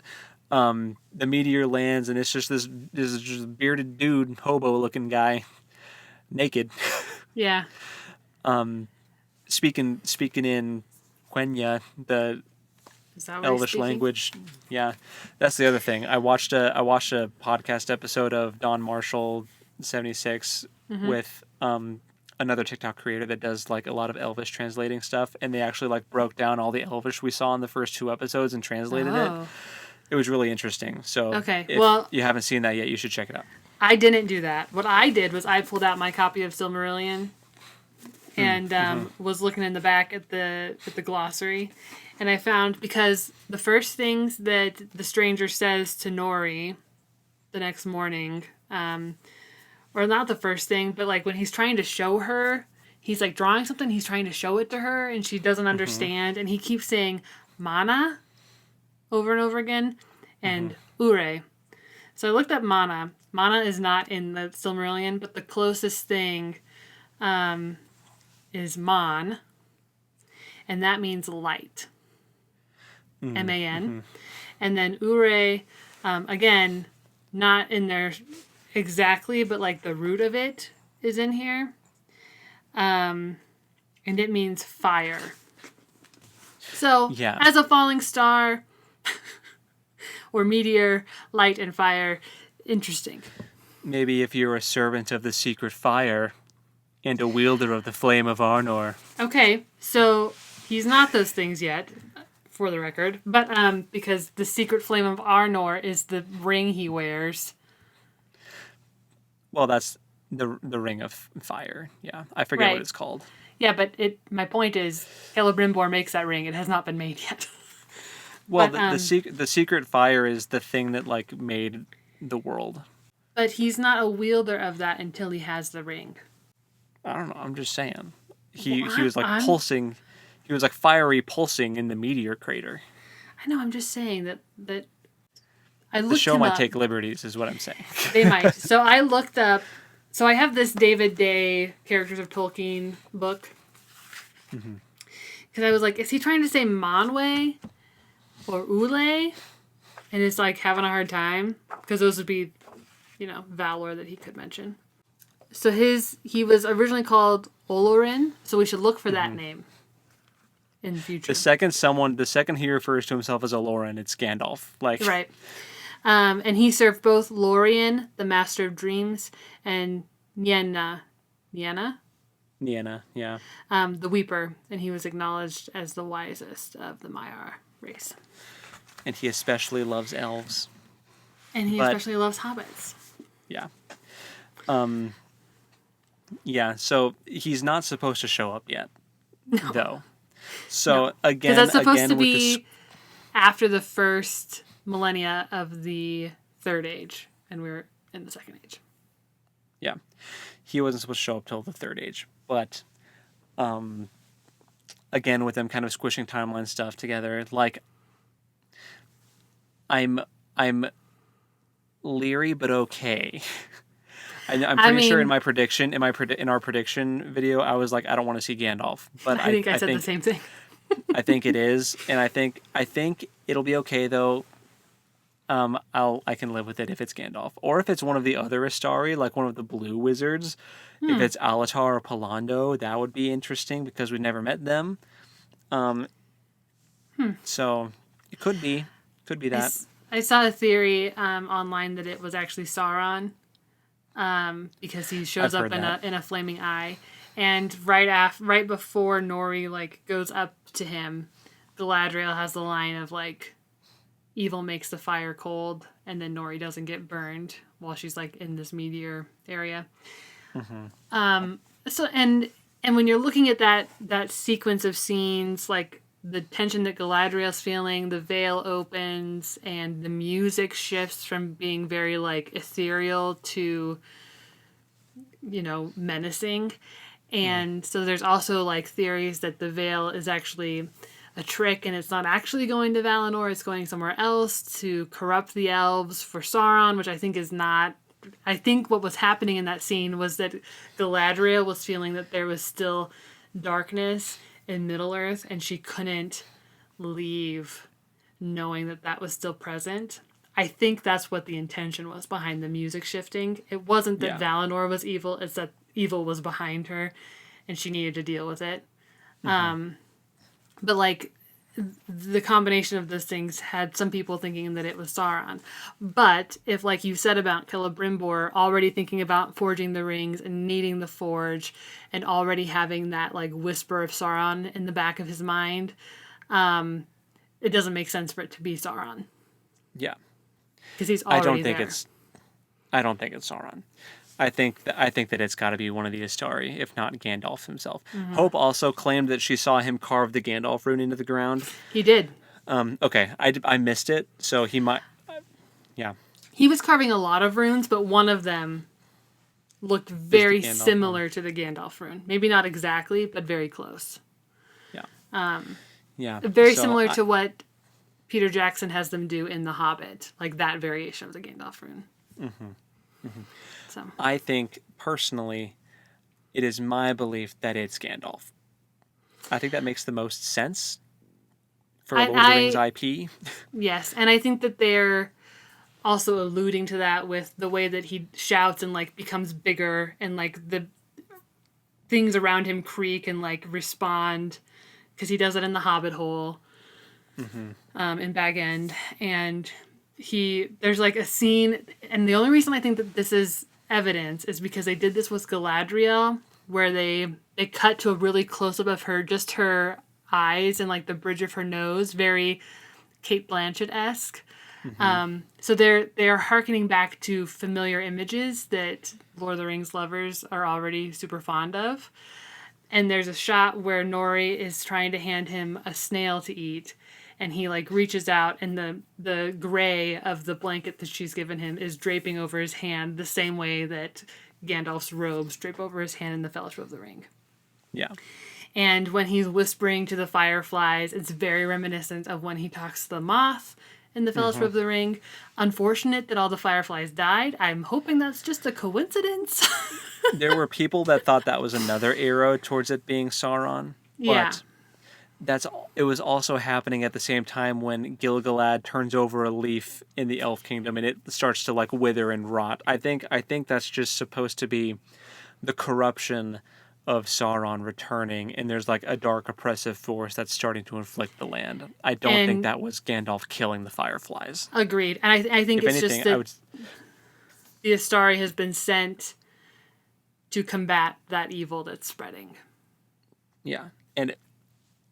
The meteor lands, and it's just this just bearded dude, hobo-looking guy, naked. Yeah. Speaking in Quenya, the Elvish language. Yeah, that's the other thing. I watched a podcast episode of Don Marshall 76 with another TikTok creator that does like a lot of Elvish translating stuff, and they actually like broke down all the Elvish we saw in the first 2 episodes and translated it. It was really interesting. So if you haven't seen that yet, you should check it out. I didn't do that. What I did was I pulled out my copy of Silmarillion and was looking in the back at the glossary, and I found, because the first things that the stranger says to Nori the next morning, or not the first thing, but like when he's trying to show her, he's like drawing something, he's trying to show it to her, and she doesn't understand, and he keeps saying mana over and over again, and ure. So I looked up mana. Mana is not in the Silmarillion, but the closest thing is man, and that means light. M-A-N. And then ure, again, not in there exactly, but like the root of it is in here. And it means fire. So, as a falling star or meteor, light and fire, interesting. Maybe if you're a servant of the secret fire and a wielder of the flame of Arnor. Okay, so he's not those things yet, for the record, but because the secret flame of Arnor is the ring he wears. Well, that's the ring of fire. Yeah, I forget what it's called. Yeah, but my point is, Celebrimbor makes that ring. It has not been made yet. Well, but, the secret fire is the thing that like made the world. But he's not a wielder of that until he has the ring. I don't know. I'm just saying. He was like pulsing. He was like fiery pulsing in the meteor crater. I know. I'm just saying that I looked. The show might take liberties, is what I'm saying. They might. So I looked up. So I have this David Day Characters of Tolkien book. Because I was like, is he trying to say Manwe or Ule? And it's like having a hard time. Because those would be, Valor that he could mention. So he was originally called Olorin. So we should look for that name in the future. The second he refers to himself as Olorin, it's Gandalf. Right. And he served both Lorien, the Master of Dreams, and Nienna, yeah. The Weeper, and he was acknowledged as the wisest of the Maiar race. And he especially loves elves. And he especially loves hobbits. Yeah. Yeah, so he's not supposed to show up yet, though. So, again... Because that's supposed to be after the first millennia of the Third Age, and we're in the Second Age. Yeah. He wasn't supposed to show up till the Third Age, but... again, with them kind of squishing timeline stuff together, like... I'm leery, but okay. I'm I pretty sure in mean, my prediction, in our prediction video, I was like, I don't want to see Gandalf, but I think I said the same thing. I think it is, and I think it'll be okay though. I can live with it if it's Gandalf, or if it's one of the other Astari, like one of the blue wizards. If it's Alatar or Palando, that would be interesting because we've never met them. So it could be that. I saw a theory online that it was actually Sauron, because he shows I've up heard that. in a flaming eye, and right before Nori like goes up to him, Galadriel has the line of like, "Evil makes the fire cold," and then Nori doesn't get burned while she's like in this meteor area. So and when you're looking at that sequence of scenes, like the tension that Galadriel's feeling, the veil opens, and the music shifts from being very like ethereal to, menacing. And so there's also like theories that the veil is actually a trick and it's not actually going to Valinor, it's going somewhere else to corrupt the elves for Sauron, which I think is not. I think what was happening in that scene was that Galadriel was feeling that there was still darkness in Middle-earth and she couldn't leave knowing that was still present. I think that's what the intention was behind the music shifting. It wasn't that Valinor was evil, it's that evil was behind her and she needed to deal with it. But like the combination of those things had some people thinking that it was Sauron. But if, like you said about Celebrimbor, already thinking about forging the rings and needing the forge and already having that like whisper of Sauron in the back of his mind, it doesn't make sense for it to be Sauron. Yeah. Because he's already there. I don't think it's Sauron. I think that it's got to be one of the Astari, if not Gandalf himself. Hope also claimed that she saw him carve the Gandalf rune into the ground. He did. Okay, I missed it, so he might. Yeah. He was carving a lot of runes, but one of them looked very similar to the Gandalf rune. Maybe not exactly, but very close. Yeah. Yeah. Very similar to what Peter Jackson has them do in The Hobbit, like that variation of the Gandalf rune. So I think, personally, it is my belief that it's Gandalf. I think that makes the most sense for Lord of the Rings IP. Yes, and I think that they're also alluding to that with the way that he shouts and like becomes bigger and like the things around him creak and like respond, because he does it in the Hobbit hole in Bag End. And there's like a scene, and the only reason I think that this is evidence is because they did this with Galadriel, where they cut to a really close up of her, just her eyes and like the bridge of her nose, very Kate Blanchett-esque. So they're hearkening back to familiar images that Lord of the Rings lovers are already super fond of. And there's a shot where Nori is trying to hand him a snail to eat, and he like reaches out, and the gray of the blanket that she's given him is draping over his hand the same way that Gandalf's robes drape over his hand in the Fellowship of the Ring. Yeah. And when he's whispering to the fireflies, it's very reminiscent of when he talks to the moth in the Fellowship of the Ring. Unfortunate that all the fireflies died. I'm hoping that's just a coincidence. There were people that thought that was another arrow towards it being Sauron. But it was also happening at the same time when Gil-galad turns over a leaf in the Elf Kingdom and it starts to like wither and rot. I think that's just supposed to be the corruption of Sauron returning, and there's like a dark oppressive force that's starting to inflict the land. I don't think that was Gandalf killing the fireflies. Agreed. And I think if it's anything, just that the Astari has been sent to combat that evil that's spreading. Yeah. And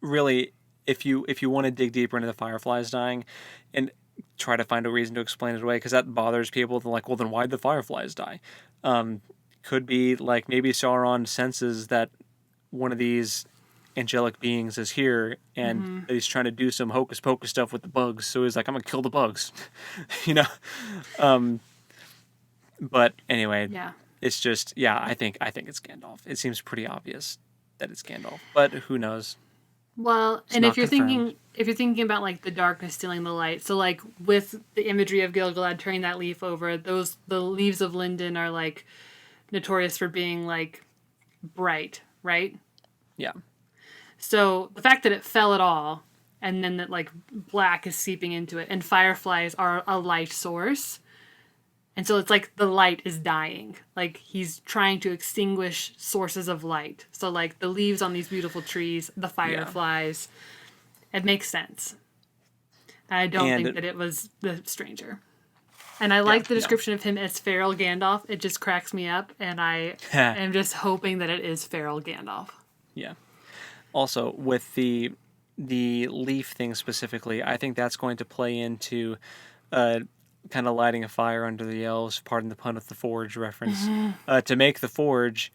really, if you want to dig deeper into the fireflies dying and try to find a reason to explain it away, because that bothers people, they're like, well, then why'd the fireflies die? Could be like maybe Sauron senses that one of these angelic beings is here and he's trying to do some hocus pocus stuff with the bugs, so he's like, I'm gonna kill the bugs. But anyway, it's just I think it's Gandalf. It seems pretty obvious that it's Gandalf, but who knows? Well, It's and not if confirmed. you're thinking about like the darkness stealing the light, so like with the imagery of Gil-galad turning that leaf over, the leaves of linden are like notorious for being like bright, right? Yeah. So the fact that it fell at all, and then that like black is seeping into it, and fireflies are a light source. And so it's like the light is dying. Like he's trying to extinguish sources of light. So like the leaves on these beautiful trees, the fireflies, it makes sense. And I don't think that it was the stranger. And I like the description of him as feral Gandalf. It just cracks me up, and I am just hoping that it is feral Gandalf. Yeah. Also, with the leaf thing specifically, I think that's going to play into kind of lighting a fire under the elves, pardon the pun with the forge reference, to make the forge,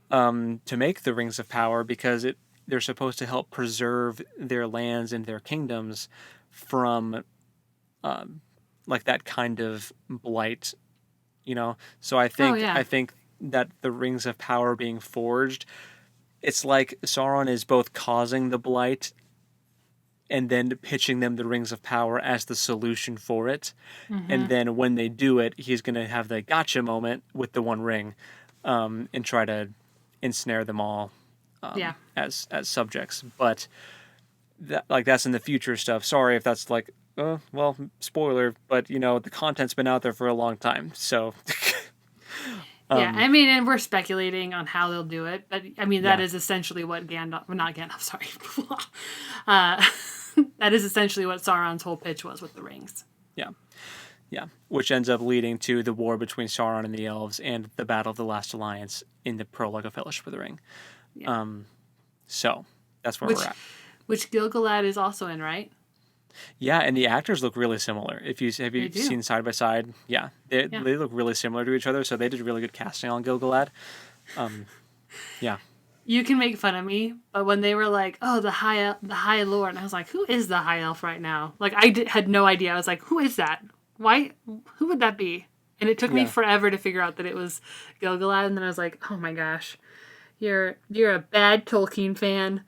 to make the rings of power, because they're supposed to help preserve their lands and their kingdoms from like that kind of blight, you know. So I think that the rings of power being forged, it's like Sauron is both causing the blight and then pitching them the rings of power as the solution for it. And then when they do it, he's going to have the gotcha moment with the one ring, and try to ensnare them all as subjects. But that's in the future stuff. Sorry if that's like, well, spoiler, but the content's been out there for a long time. So yeah, I mean, and we're speculating on how they'll do it, but I mean, that is essentially what not Gandalf, sorry. That is essentially what Sauron's whole pitch was with the rings. Yeah, which ends up leading to the war between Sauron and the elves and the Battle of the Last Alliance in the prologue of Fellowship of the Ring. Yeah. So that's where we're at. Which Gil-galad is also in, right? Yeah, and the actors look really similar. Have you seen side by side? Yeah, they look really similar to each other. So they did really good casting on Gil-galad. Yeah. You can make fun of me, but when they were like, "Oh, the High Lord," and I was like, "Who is the High Elf right now?" Like had no idea. I was like, "Who is that? Why? Who would that be?" And it took me forever to figure out that it was Gil-galad, and then I was like, "Oh my gosh, you're a bad Tolkien fan."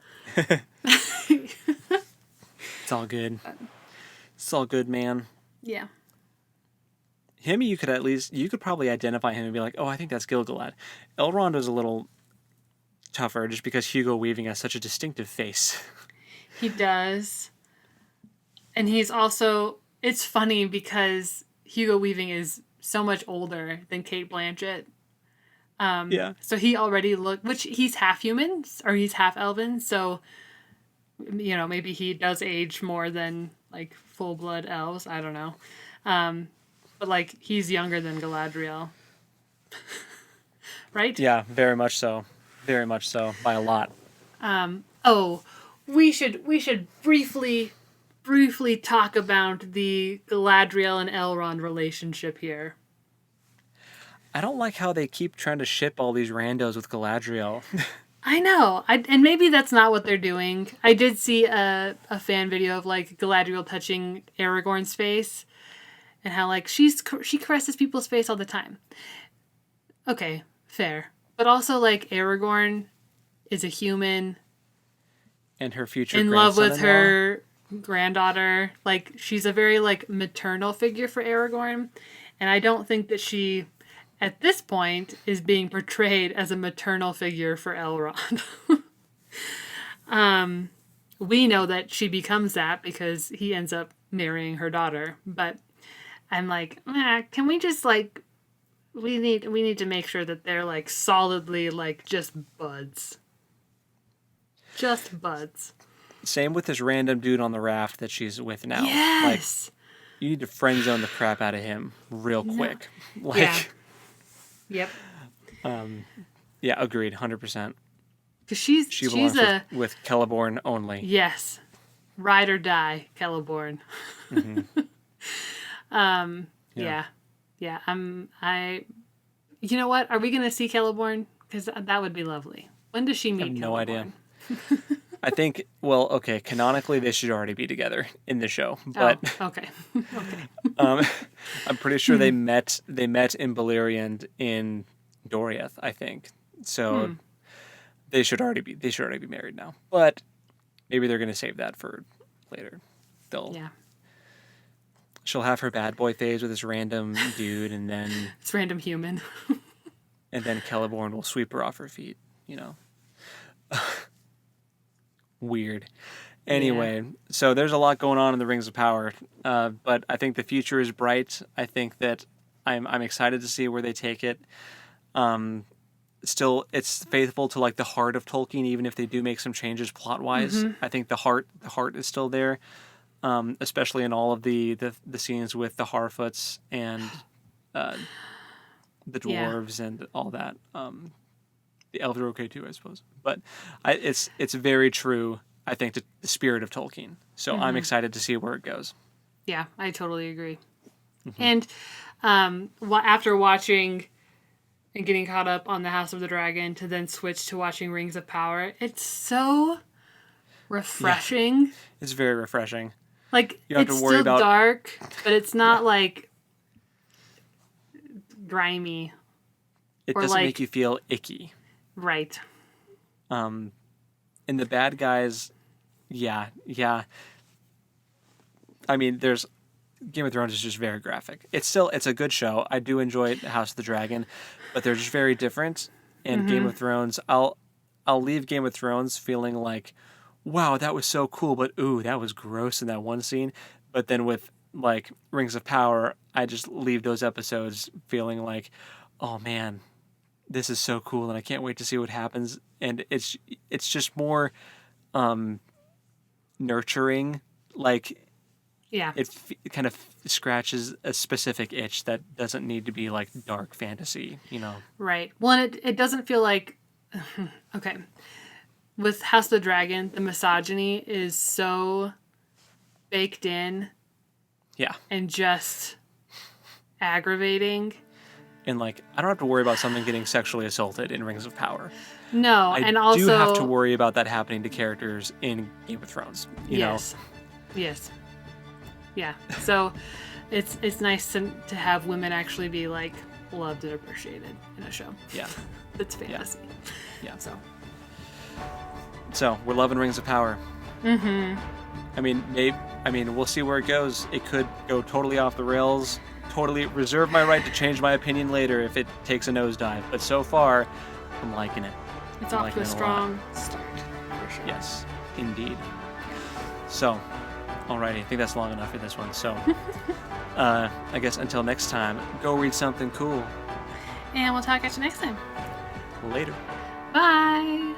It's all good. It's all good, man. Yeah. Him, you could probably identify him and be like, "Oh, I think that's Gil-galad." Elrond was a little tougher just because Hugo Weaving has such a distinctive face. He does. And he's also, it's funny because Hugo Weaving is so much older than Cate Blanchett. So he already which he's half human or he's half elven, so maybe he does age more than like full blood elves. I don't know. But like he's younger than Galadriel. Right? Yeah, very much so. Very much so, by a lot. We should briefly talk about the Galadriel and Elrond relationship here. I don't like how they keep trying to ship all these randos with Galadriel. I know, and maybe that's not what they're doing. I did see a fan video of like Galadriel touching Aragorn's face, and how like she caresses people's face all the time. Okay, fair. But also, like, Aragorn is a human. And her future in love with her granddaughter. Like, she's a very, like, maternal figure for Aragorn. And I don't think that she, at this point, is being portrayed as a maternal figure for Elrond. We know that she becomes that because he ends up marrying her daughter. But I'm like, can we just, like... We need to make sure that they're like solidly like just buds. Just buds. Same with this random dude on the raft that she's with now. Yes. Like, you need to friend zone the crap out of him real quick. No. Like. Yeah. Yep. Yeah, agreed, 100%. Because she belongs with Celeborn only. Yes. Ride or die, Celeborn. Mm-hmm. Yeah. Yeah, you know what? Are we going to see Celeborn? Because that would be lovely. When does she meet Celeborn? I have no idea. I think, well, okay, canonically they should already be together in the show. But okay. I'm pretty sure they met in Beleriand in Doriath, I think. So they should already be married now. But maybe they're going to save that for later. She'll have her bad boy phase with this random dude, and then... It's random human. and then Celeborn will sweep her off her feet. You know, weird. Anyway, so there's a lot going on in the Rings of Power, but I think the future is bright. I think that I'm excited to see where they take it. Still, it's faithful to like the heart of Tolkien, even if they do make some changes plot wise. I think the heart is still there, especially in all of the scenes with the Harfoots and the dwarves and all that. The elves are okay too, I suppose, but it's very true. I think to the spirit of Tolkien. So I'm excited to see where it goes. Yeah, I totally agree. And after watching and getting caught up on the House of the Dragon to then switch to watching Rings of Power, it's so refreshing. Yeah, it's very refreshing. Like, it's still dark, but it's not like grimy. It doesn't make you feel icky. Right. And the bad guys, yeah. I mean, Game of Thrones is just very graphic. It's a good show. I do enjoy House of the Dragon, but they're just very different. And Game of Thrones, I'll leave Game of Thrones feeling like, wow, that was so cool, but ooh, that was gross in that one scene. But then with like Rings of Power, I just leave those episodes feeling like, oh man, this is so cool, and I can't wait to see what happens. And it's just more nurturing. Like, it kind of scratches a specific itch that doesn't need to be like dark fantasy, you know? Right. Well, and it doesn't feel like, okay, with House of the Dragon, the misogyny is so baked in. Yeah. And just aggravating. And like, I don't have to worry about someone getting sexually assaulted in Rings of Power. No, I do have to worry about that happening to characters in Game of Thrones. You know? Yes. Yeah. So it's nice to have women actually be like loved and appreciated in a show. Yeah. It's fantasy. Yeah. So we're loving Rings of Power. I mean, we'll see where it goes. It could go totally off the rails. Totally reserve my right to change my opinion later if it takes a nosedive. But so far, I'm liking it. It's off to a strong start, for sure. Yes, indeed. So, alrighty, I think that's long enough for this one. So, I guess until next time, go read something cool. And we'll talk at you next time. Later. Bye.